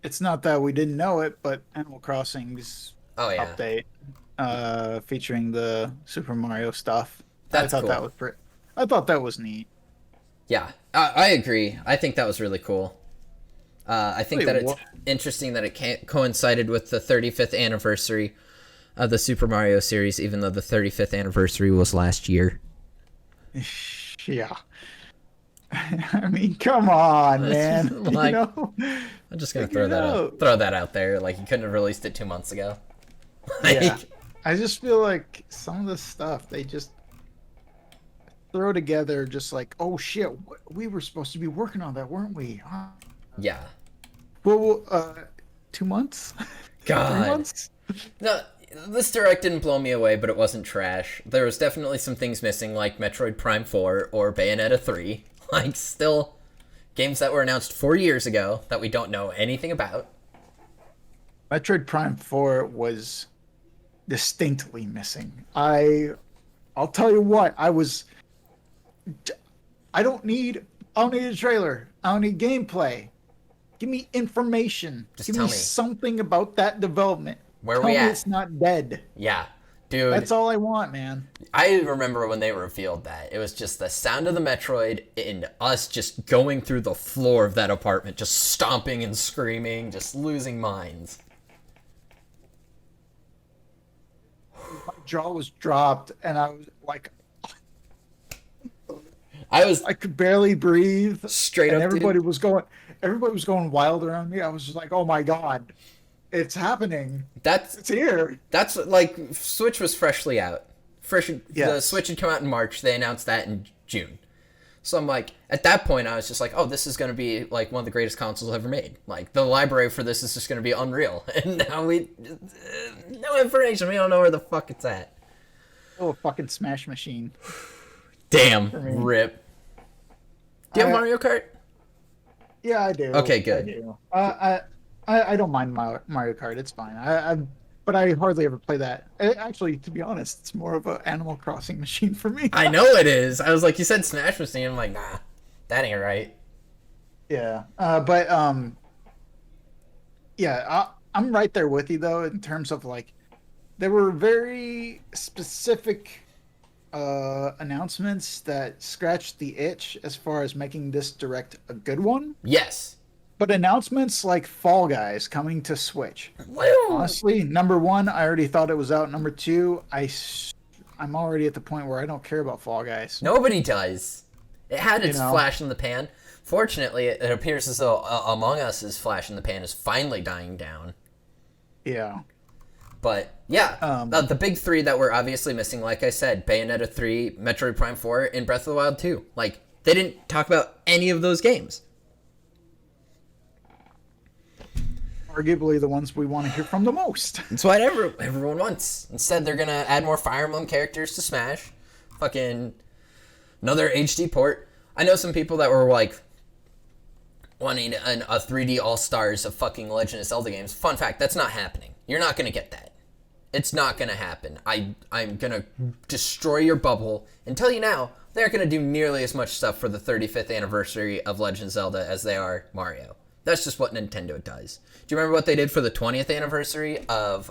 it's not that we didn't know it, but Animal Crossing's Oh yeah, update, featuring the Super Mario stuff. I that's thought that cool. was pretty. I thought that was neat. Yeah, I agree. I think that was really cool. I think Wait, that it's what? interesting that it coincided with the 35th anniversary of the Super Mario series, even though the 35th anniversary was last year. Yeah. I mean, come on, It's just man. You like, know, I'm just gonna figure it out. throw that out there. Like, you couldn't have released it 2 months ago. Yeah. Like, I just feel like some of the stuff they just throw together, just like, oh shit, we were supposed to be working on that, weren't we? yeah. Well, 2 months, 3 God. months. No, this direct didn't blow me away, but it wasn't trash. There was definitely some things missing, like Metroid Prime 4 or Bayonetta 3. Like, still games that were announced 4 years ago that we don't know anything about. Metroid Prime 4 was distinctly missing. I'll tell you what, I don't need a trailer. I don't need gameplay. Give me information. Just Give tell me me, something about that development. where are Tell we me at? it's not dead. Yeah. Dude, That's all I want, man. I remember when they revealed that. It was just the sound of the Metroid and us just going through the floor of that apartment, just stomping and screaming, just losing minds. My jaw was dropped and I was like, I was I could barely breathe, straight and up, dude. everybody was going wild around me. I was just like, oh my god, it's happening. That's It's here. That's like Switch was freshly out. The Yes. Switch had come out in March. They announced that in June. So I'm like, at that point, I was just like, oh, this is going to be like one of the greatest consoles ever made. Like the library for this is just going to be unreal. And now no information. We don't know where the fuck it's at. Oh, a fucking smash machine Damn, for me. rip. Do you have I, Mario Kart? yeah, I do. Okay, I good. do. I don't mind Mario Kart. It's fine. But I hardly ever play that. Actually, to be honest, it's more of an Animal Crossing machine for me. I know it is. I was like, you said Smash Machine. I'm like, nah, that ain't right. Yeah. Yeah, I'm right there with you though in terms of like there were very specific announcements that scratched the itch as far as making this direct a good one. Yes. But announcements like Fall Guys coming to Switch. Woo! Honestly, number one, I already thought it was out. Number two, I'm already at the point where I don't care about Fall Guys. Nobody does. It had You its know? flash in the pan. Fortunately, it appears as though Among Us's flash in the pan is finally dying down. Yeah. But yeah, Um, the big three that we're obviously missing, like I said, Bayonetta 3, Metroid Prime 4, and Breath of the Wild 2. Like, they didn't talk about any of those games. Arguably the ones we want to hear from the most. It's what everyone wants. Instead, they're gonna add more Fire Emblem characters to Smash. Fucking another HD port. I know some people that were like wanting a 3D All Stars of fucking Legend of Zelda games. Fun fact, that's not happening. You're not gonna get that. It's not gonna happen. I'm gonna destroy your bubble and tell you now, they aren't gonna do nearly as much stuff for the 35th anniversary of Legend of Zelda as they are Mario. That's just what Nintendo does. Do you remember what they did for the 20th anniversary of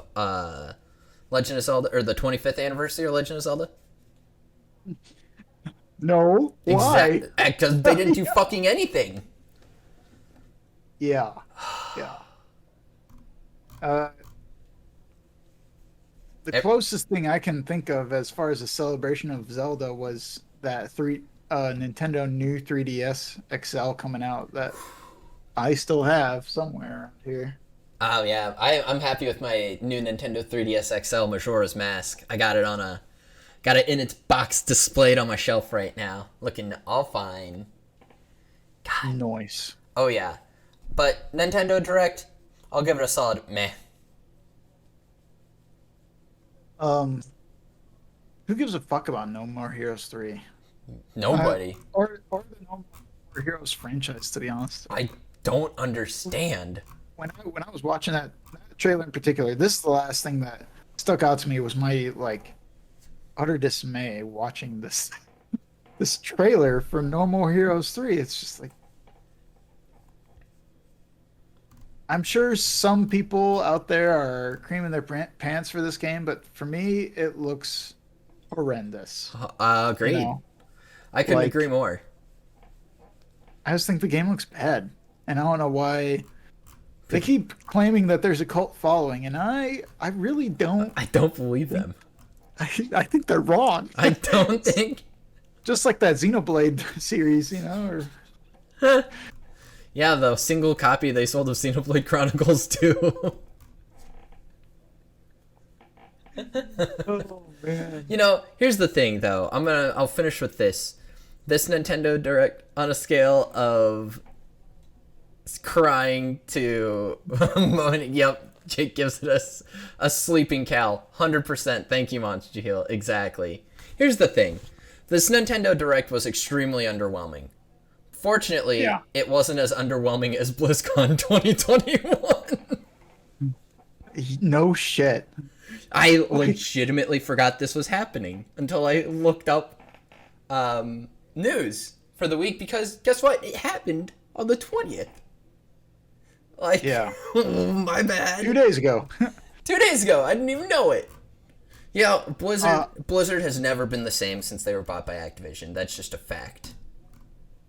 Legend of Zelda, or the 25th anniversary of Legend of Zelda? No. Why? Exactly. Because they didn't do fucking anything. Yeah, yeah. Uh, the Eh, closest thing I can think of as far as a celebration of Zelda was that Nintendo new 3DS XL coming out that I still have somewhere around here. Oh yeah, I'm happy with my new Nintendo 3DS XL Majora's Mask. Got it in its box displayed on my shelf right now, looking all fine. God. Noise. Oh yeah, but Nintendo Direct, I'll give it a solid meh. Um, who gives a fuck about No More Heroes 3? Nobody. Or the No More Heroes franchise, to be honest. I don't understand. When I was watching that trailer in particular, this is the last thing that stuck out to me was my like utter dismay watching this trailer for No More Heroes 3. It's just like I'm sure some people out there are creaming their pants for this game, but for me it looks horrendous. You Agreed. know, I couldn't agree like more. I just think the game looks bad. And I don't know why they keep claiming that there's a cult following, and I really don't I don't believe think them. I think they're wrong. I don't think. Just like that Xenoblade series, Yeah, the single copy they sold of Xenoblade Chronicles 2. Oh man. Here's the thing though. I'll finish with this. This Nintendo Direct on a scale of crying to moaning. Yep, Jake gives it a sleeping cow. 100%. Thank you, Monster Heal. Exactly. Here's the thing. This Nintendo Direct was extremely underwhelming. Fortunately, Yeah. it wasn't as underwhelming as BlizzCon 2021. No shit. I Like, legitimately forgot this was happening until I looked up news for the week because guess what? It happened on the 20th. Like, yeah. my 2 bad. days ago. 2 days ago, I didn't even know it. Yeah, Uh, Blizzard has never been the same since they were bought by Activision. That's just a fact.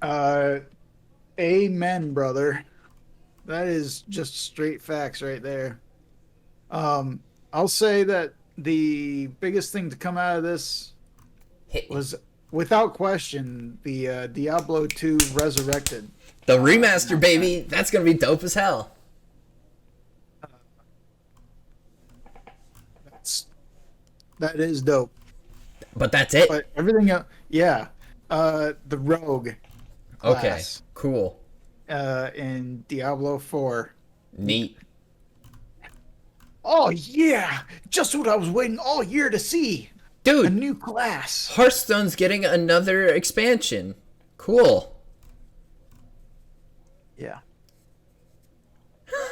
uh, amen, brother. That is just straight facts right there. I'll say that the biggest thing to come out of this Hit me. was, without question, the Diablo 2 Resurrected. The remaster, Announcement. baby. That's gonna be dope as hell. That's that is dope. But that's it. But everything else, yeah. The Rogue Okay. class Cool. in Diablo 4. Neat. Oh yeah, just what I was waiting all year to see. A Dude, new class. Hearthstone's getting another expansion. Cool. Yeah.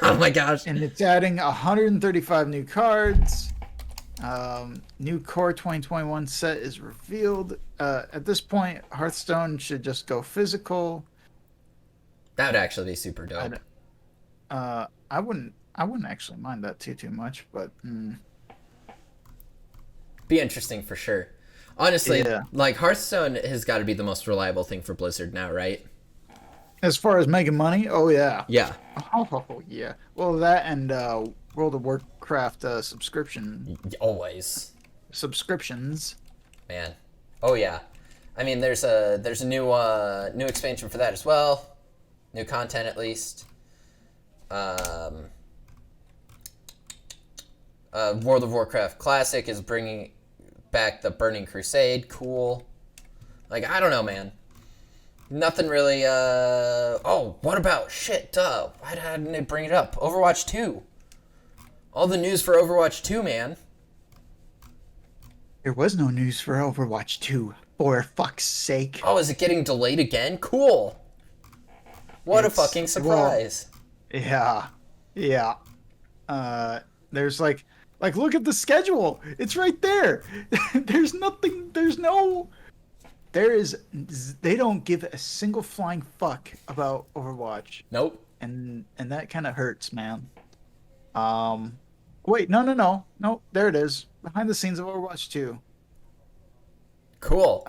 Oh my gosh. And it's adding 135 new cards. New Core 2021 set is revealed. At this point, Hearthstone should just go physical. That would actually be super I, dope. I wouldn't actually mind that too much, but Be interesting for sure. Honestly, yeah. like Hearthstone has got to be the most reliable thing for Blizzard now, right? As far as making money, oh yeah, Yeah, oh yeah. Well, that and World of Warcraft always, subscriptions. man. Oh yeah. I mean, there's a new expansion for that as well. New content at least. World of Warcraft Classic is bringing back the Burning Crusade. Cool. Like, I don't know, man. Nothing really. Oh, what about shit? Why didn't they bring it up? Overwatch 2. All the news for Overwatch 2, man. There was no news for Overwatch 2, for fuck's sake. Oh, is it getting delayed again? Cool. What a It's- fucking surprise. Yeah, yeah. There's like look at the schedule. It's right there. There's nothing. There's no. There is. They don't give a single flying fuck about Overwatch, Nope. and that kind of hurts, man. Wait, no. There it is. Behind the scenes of Overwatch 2. Cool.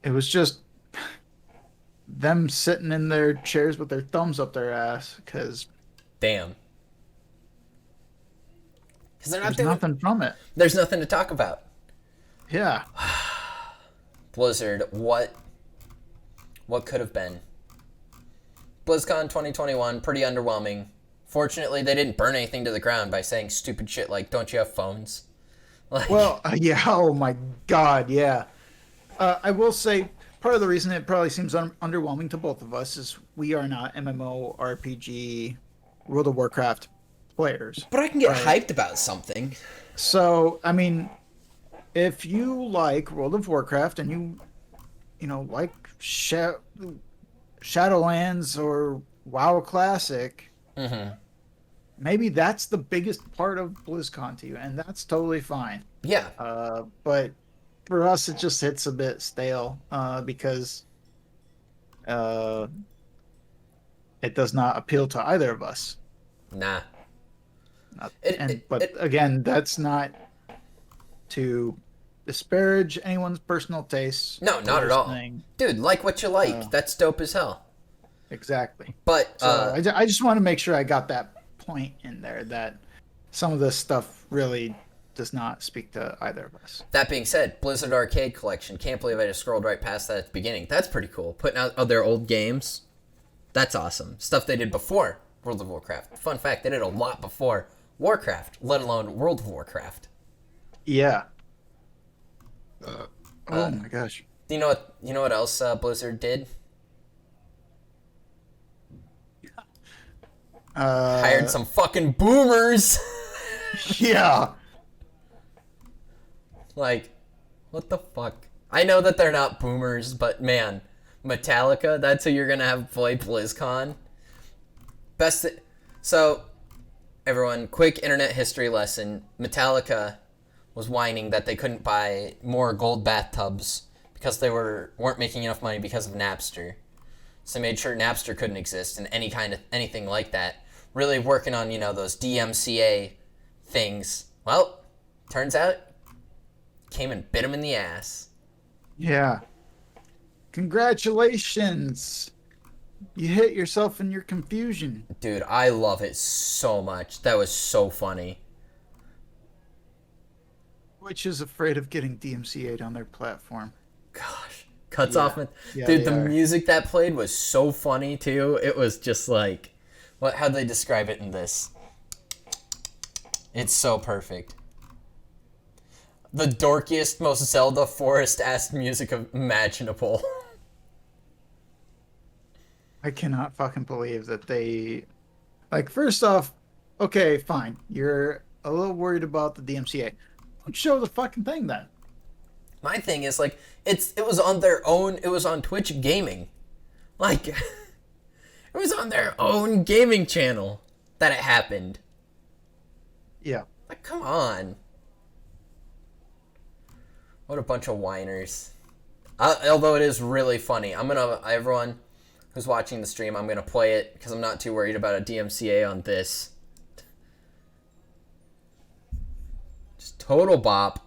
It was just them sitting in their chairs with their thumbs up their ass because Damn. Because they're not there's doing. nothing from it. There's nothing to talk about. Yeah. Blizzard, what could have been? BlizzCon 2021, pretty underwhelming. Fortunately, they didn't burn anything to the ground by saying stupid shit like, don't you have phones? Like, Well, yeah. Oh my God. Yeah. I will say part of the reason it probably seems underwhelming to both of us is we are not MMORPG World of Warcraft players. but I can get Right. hyped about something. So, I mean, if you like World of Warcraft and like Shadowlands or WoW Classic, Mm-hmm. maybe that's the biggest part of BlizzCon to you, and that's totally fine. Yeah. But for us, it just hits a bit stale because uh, it does not appeal to either of us. Nah. Not- but again, that's not to disparage anyone's personal tastes. No, I'm not at just all. saying- Dude, like what you like. Uh, That's dope as hell. Exactly. But, So I just want to make sure I got that point in there that some of this stuff really does not speak to either of us. that being said, Blizzard Arcade Collection. Can't believe I just scrolled right past that at the beginning. That's pretty cool. Putting out their old games. That's awesome. Stuff they did before World of Warcraft. Fun fact, they did a lot before Warcraft, let alone World of Warcraft. Yeah. Oh my gosh. You know what else Blizzard did? Hired some fucking boomers. Yeah. Like, what the fuck? I know that they're not boomers, but man, Metallica, that's who you're gonna have play BlizzCon. So, everyone, quick internet history lesson. Metallica was whining that they couldn't buy more gold bathtubs because they weren't making enough money because of Napster. So they made sure Napster couldn't exist and anything like that. Really working on, those DMCA things. Well, turns out came and bit him in the ass. Yeah. Congratulations. You hit yourself in your confusion. Dude, I love it so much. That was so funny. Which is afraid of getting DMCA'd on their platform. Gosh. Cuts Yeah. off. Yeah, Dude, they the are. music that played was so funny, too. It was just like... How'd they describe it in this? It's so perfect. The dorkiest, most Zelda Forest-ass music imaginable. I cannot fucking believe that they... Like, first off, okay, fine. You're a little worried about the DMCA. Don't show the fucking thing then. My thing is, like, it was on their own... It was on Twitch Gaming. Like... it was on their own gaming channel that it happened. Yeah. Like, come on. What a bunch of whiners. Although it is really funny. Everyone who's watching the stream, I'm gonna play it because I'm not too worried about a DMCA on this. Just total bop.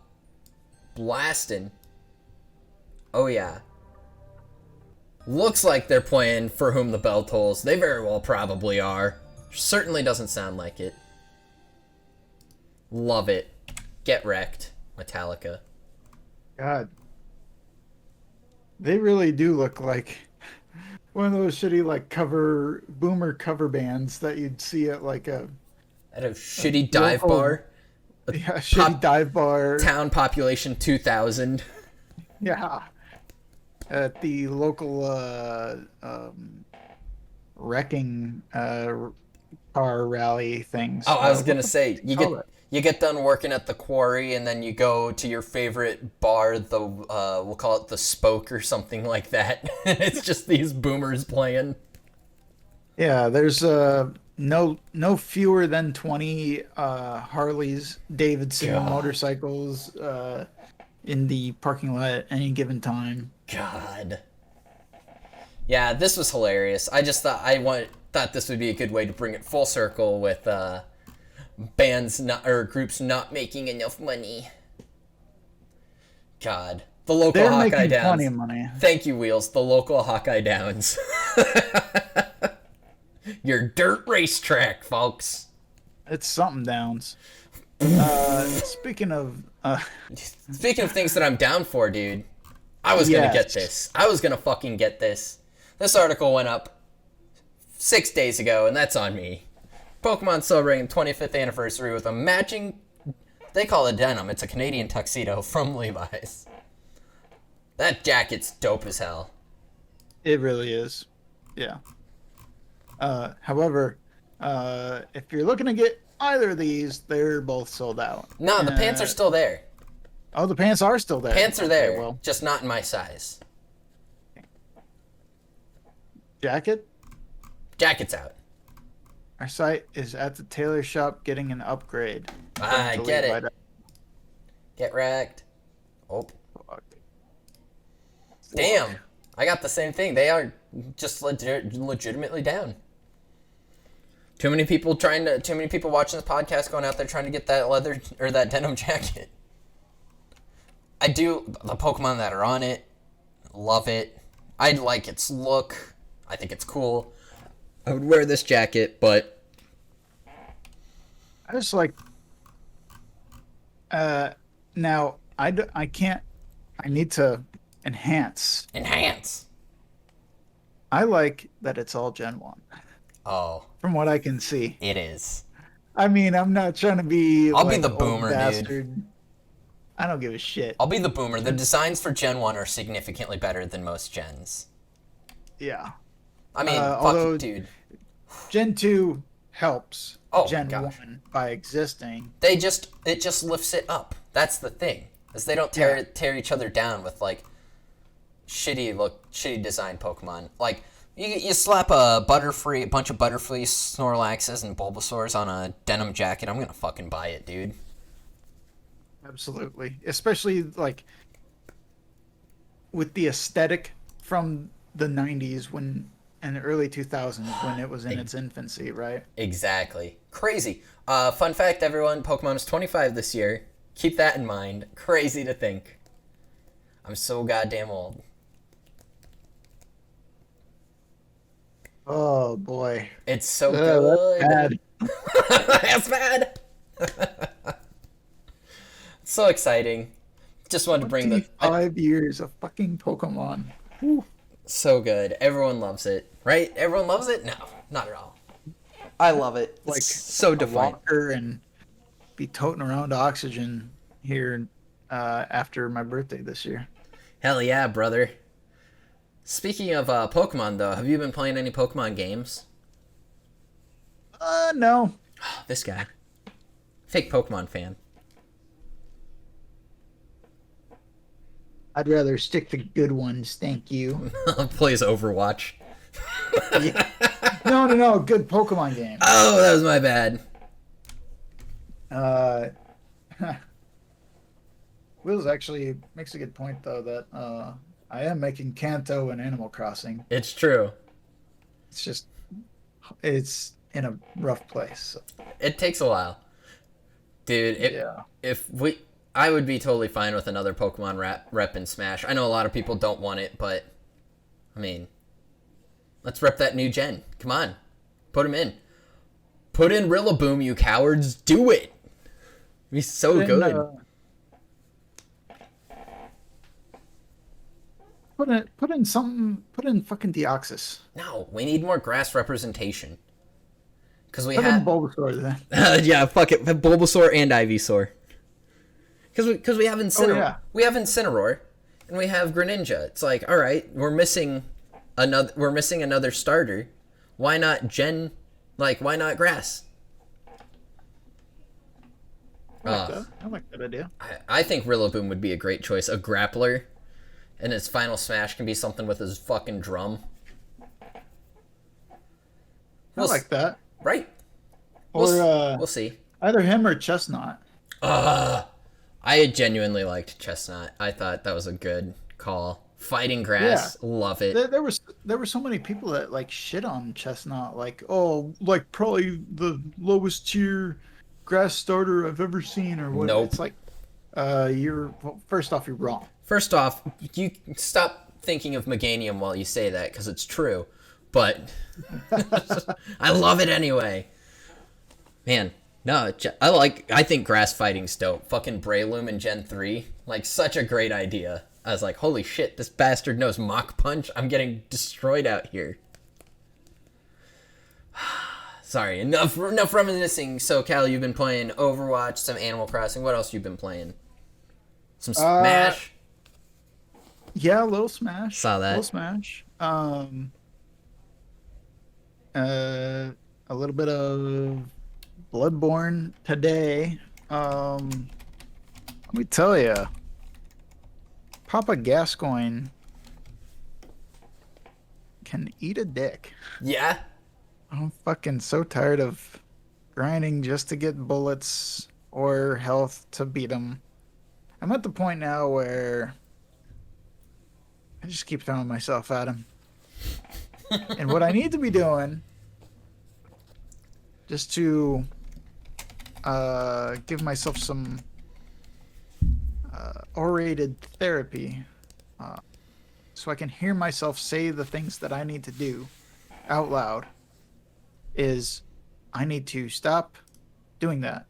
Blasting. Oh yeah. Looks like they're playing For Whom the Bell Tolls. They very well probably are. Certainly doesn't sound like it. Love it. Get wrecked, Metallica. God. They really do look like one of those shitty, like, boomer cover bands that you'd see at, like, At a shitty dive local- bar. yeah, shitty dive bar. Town population 2,000. Yeah. At the local wrecking car rally things. Oh, I was What gonna the say fuck do you call it? you get done working at the quarry and then you go to your favorite bar, the we'll call it the Spoke or something like that. It's just these boomers playing. Yeah, there's no fewer than 20 Harleys Davidson God. motorcycles in the parking lot at any given time. God. Yeah, this was hilarious. I just thought this would be a good way to bring it full circle with bands groups not making enough money. God. The local They're Hawkeye making plenty Downs. of money. Thank you, Wheels. The local Hawkeye Downs. Your dirt racetrack, folks. It's something downs. Speaking of, Speaking of things that I'm down for, dude, I was gonna get this. I was gonna fucking get this. This article went up 6 days ago, and that's on me. Pokemon celebrating 25th anniversary with a matching, they call it denim, it's a Canadian tuxedo from Levi's. That jacket's dope as hell. It really is. Yeah. However, if you're looking to get either of these, they're both sold out. No, the pants are still there. Oh, the pants are still there. Pants are there, Okay, well, just not in my size. jacket? Jacket's out. Our site is at the tailor shop getting an upgrade. I get it. Get wrecked. Oh. Damn. I got the same thing. They are just legitimately down. Too many people watching this podcast going out there trying to get that leather or that denim jacket. I do. The Pokemon that are on it, love it. I like its look. I think it's cool. I would wear this jacket, but I just like. Now I can't. I need to enhance. Enhance. I like that it's all Gen 1. Oh. From what I can see. It is. I mean, I'm not trying to be. I'll be like the old boomer, bastard. dude. I don't give a shit. I'll be the boomer. The designs for Gen 1 are significantly better than most gens. Yeah. I mean, although dude. Gen 2 helps Gen gosh. 1 by existing. It just lifts it up. That's the thing. Is they don't tear each other down with like shitty design Pokemon. Like you slap a bunch of Butterfree, Snorlaxes, and Bulbasaurs on a denim jacket, I'm gonna fucking buy it, dude. Absolutely. Especially like with the aesthetic from the 90s and the early 2000s when it was in its infancy, right? Exactly. Crazy. Fun fact, everyone, Pokemon is 25 this year. Keep that in mind. Crazy to think. I'm so goddamn old. Oh boy. It's so good. That's bad. That's bad. So exciting. Just wanted to bring the 5 years of fucking Pokemon. Whew. So good. Everyone loves it, right? Everyone loves it? No, not at all. I love it. Like so defiant. Walker and be toting around oxygen here after my birthday this year. Hell yeah, brother. Speaking of Pokemon, though, have you been playing any Pokemon games? No. This guy. Fake Pokemon fan. I'd rather stick to good ones, thank you. Plays Overwatch. Yeah. No, good Pokemon game. Oh, that was my bad. Wills actually makes a good point, though, that I am making Kanto and Animal Crossing. It's true. It's in a rough place. So. It takes a while. Dude, I would be totally fine with another Pokemon rep in Smash. I know a lot of people don't want it, but, I mean, let's rep that new gen. Come on. Put him in. Put in Rillaboom, you cowards. Do it. It'd be so good. Put in something. Put in fucking Deoxys. No, we need more grass representation. Because we put have in Bulbasaur then. yeah, fuck it. Bulbasaur and Ivysaur. Because we have Incineroar. We have Incineroar, and we have Greninja. It's like, all right, we're missing another starter. Why not why not grass? I like that idea. I think Rillaboom would be a great choice. A grappler, and his final smash can be something with his fucking drum. I like that. Right? We'll see. Either him or Chestnut. I genuinely liked Chestnut. I thought that was a good call. Fighting grass, love it. There were so many people that like shit on Chestnut, like probably the lowest tier grass starter I've ever seen, or what? Nope. It's like, Well, first off, you're wrong. First off, you stop thinking of Meganium while you say that, because it's true. But I love it anyway. Man, no, I think grass fighting's dope. Fucking Breloom in Gen 3, like, such a great idea. I was like, holy shit, this bastard knows Mach Punch. I'm getting destroyed out here. Sorry, enough reminiscing. So, Cal, you've been playing Overwatch, some Animal Crossing. What else you been playing? Some Smash? Yeah, a little Smash. Saw that. Little Smash. A little bit of Bloodborne today. Let me tell you, Papa Gascoigne can eat a dick. Yeah? I'm fucking so tired of grinding just to get bullets or health to beat him. I'm at the point now where I just keep throwing myself at him. And what I need to be doing, just to give myself some orated therapy, so I can hear myself say the things that I need to do out loud, is I need to stop doing that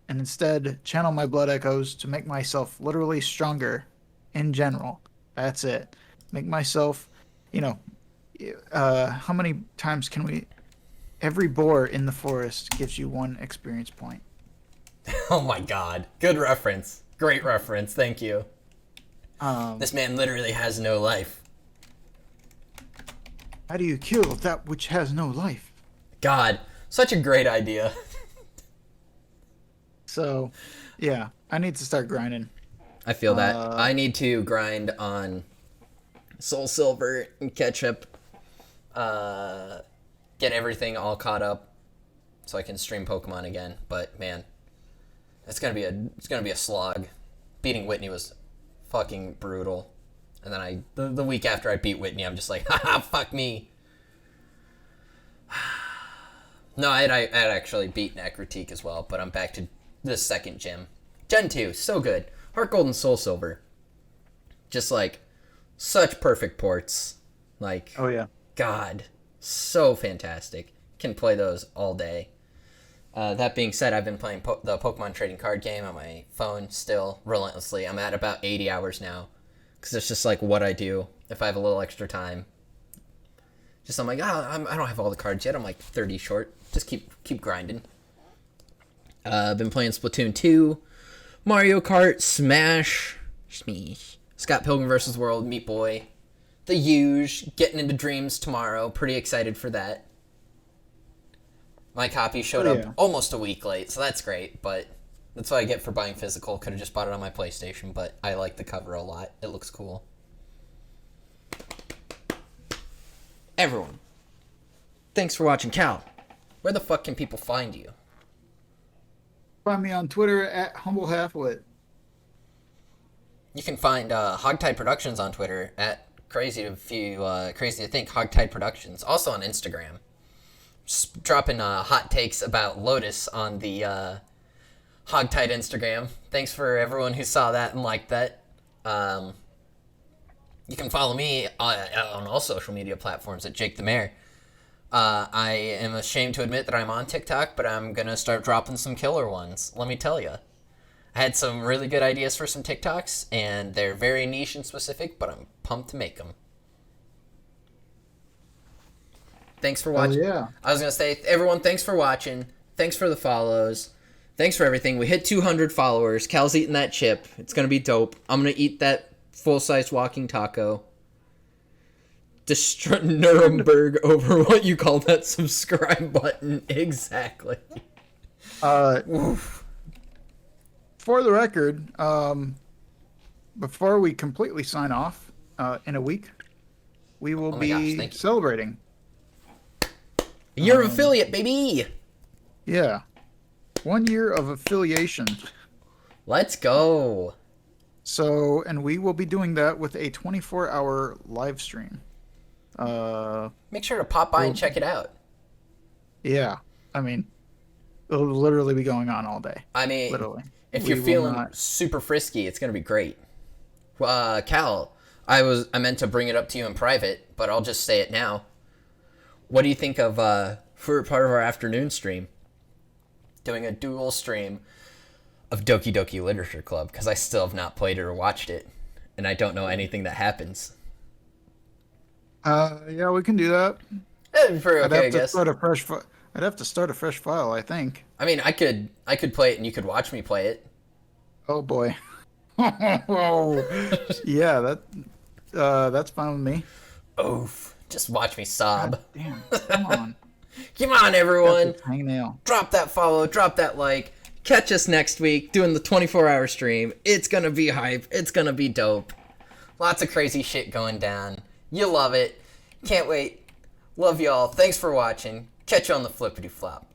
and instead channel my blood echoes to make myself literally stronger in general. That's it. Make myself, how many times can we... Every boar in the forest gives you 1 experience point. Oh my god. Good reference. Great reference. Thank you. This man literally has no life. How do you kill that which has no life? God. Such a great idea. So, yeah, I need to start grinding. I feel that. I need to grind on Soul Silver and catch up. Get everything all caught up so I can stream Pokemon again. But man, it's gonna be a slog. Beating Whitney was fucking brutal. And then the week after I beat Whitney, I'm just like, haha, fuck me. No, I'd actually beat Necrotique as well, but I'm back to the second gym. Gen 2, so good. Heart Gold and Soul Silver. Just like such perfect ports. Like, Oh, yeah. God, so fantastic. Can play those all day. That being said, I've been playing the Pokemon trading card game on my phone still relentlessly. I'm at about 80 hours now because it's just like what I do if I have a little extra time. Just I'm like, I don't have all the cards yet. I'm like 30 short. Just keep grinding. I've been playing Splatoon 2, Mario Kart, Smash, Scott Pilgrim vs. World, Meat Boy, the huge, getting into Dreams tomorrow. Pretty excited for that. My copy showed up almost a week late, so that's great, but that's what I get for buying physical. Could have just bought it on my PlayStation, but I like the cover a lot. It looks cool. Everyone, thanks for watching. Cal, where the fuck can people find you? Find me on Twitter at HumbleHalfWit. You can find Hogtide Productions on Twitter at Crazy to Think Hogtide Productions. Also on Instagram. Just dropping hot takes about Lotus on the Hogtide Instagram. Thanks for everyone who saw that and liked that. You can follow me on all social media platforms at Jake the Mayor. I am ashamed to admit that I'm on TikTok, but I'm going to start dropping some killer ones. Let me tell you. I had some really good ideas for some TikToks, and they're very niche and specific, but I'm pumped to make them. Thanks for watching. Yeah. I was going to say, everyone, thanks for watching. Thanks for the follows. Thanks for everything. We hit 200 followers. Cal's eating that chip. It's going to be dope. I'm going to eat that full-size walking taco. Destroy Nuremberg over what you call that subscribe button. Exactly. For the record, before we completely sign off in a week, we will be celebrating. A year of affiliate, baby! Yeah. 1 year of affiliation. Let's go. So, and we will be doing that with a 24-hour live stream. Make sure to pop by and check it out. Yeah. I mean, it'll literally be going on all day. I mean, literally. If We you're will feeling not. super frisky, it's gonna be great. Cal, I meant to bring it up to you in private, but I'll just say it now. What do you think of for part of our afternoon stream, doing a dual stream of Doki Doki Literature Club? Because I still have not played it or watched it, and I don't know anything that happens. Yeah, we can do that. That'd be pretty I'd okay, I have to guess. start a fresh. I'd have to start a fresh file, I think. I mean, I could play it, and you could watch me play it. Oh boy. Oh, yeah. That's fine with me. Oof. Just watch me God sob. damn. Come on. Come on, Got everyone. this hangnail. Drop that follow, drop that like. Catch us next week doing the 24-hour stream. It's gonna be hype. It's gonna be dope. Lots of crazy shit going down. You love it. Can't wait. Love y'all. Thanks for watching. Catch you on the flippity flop.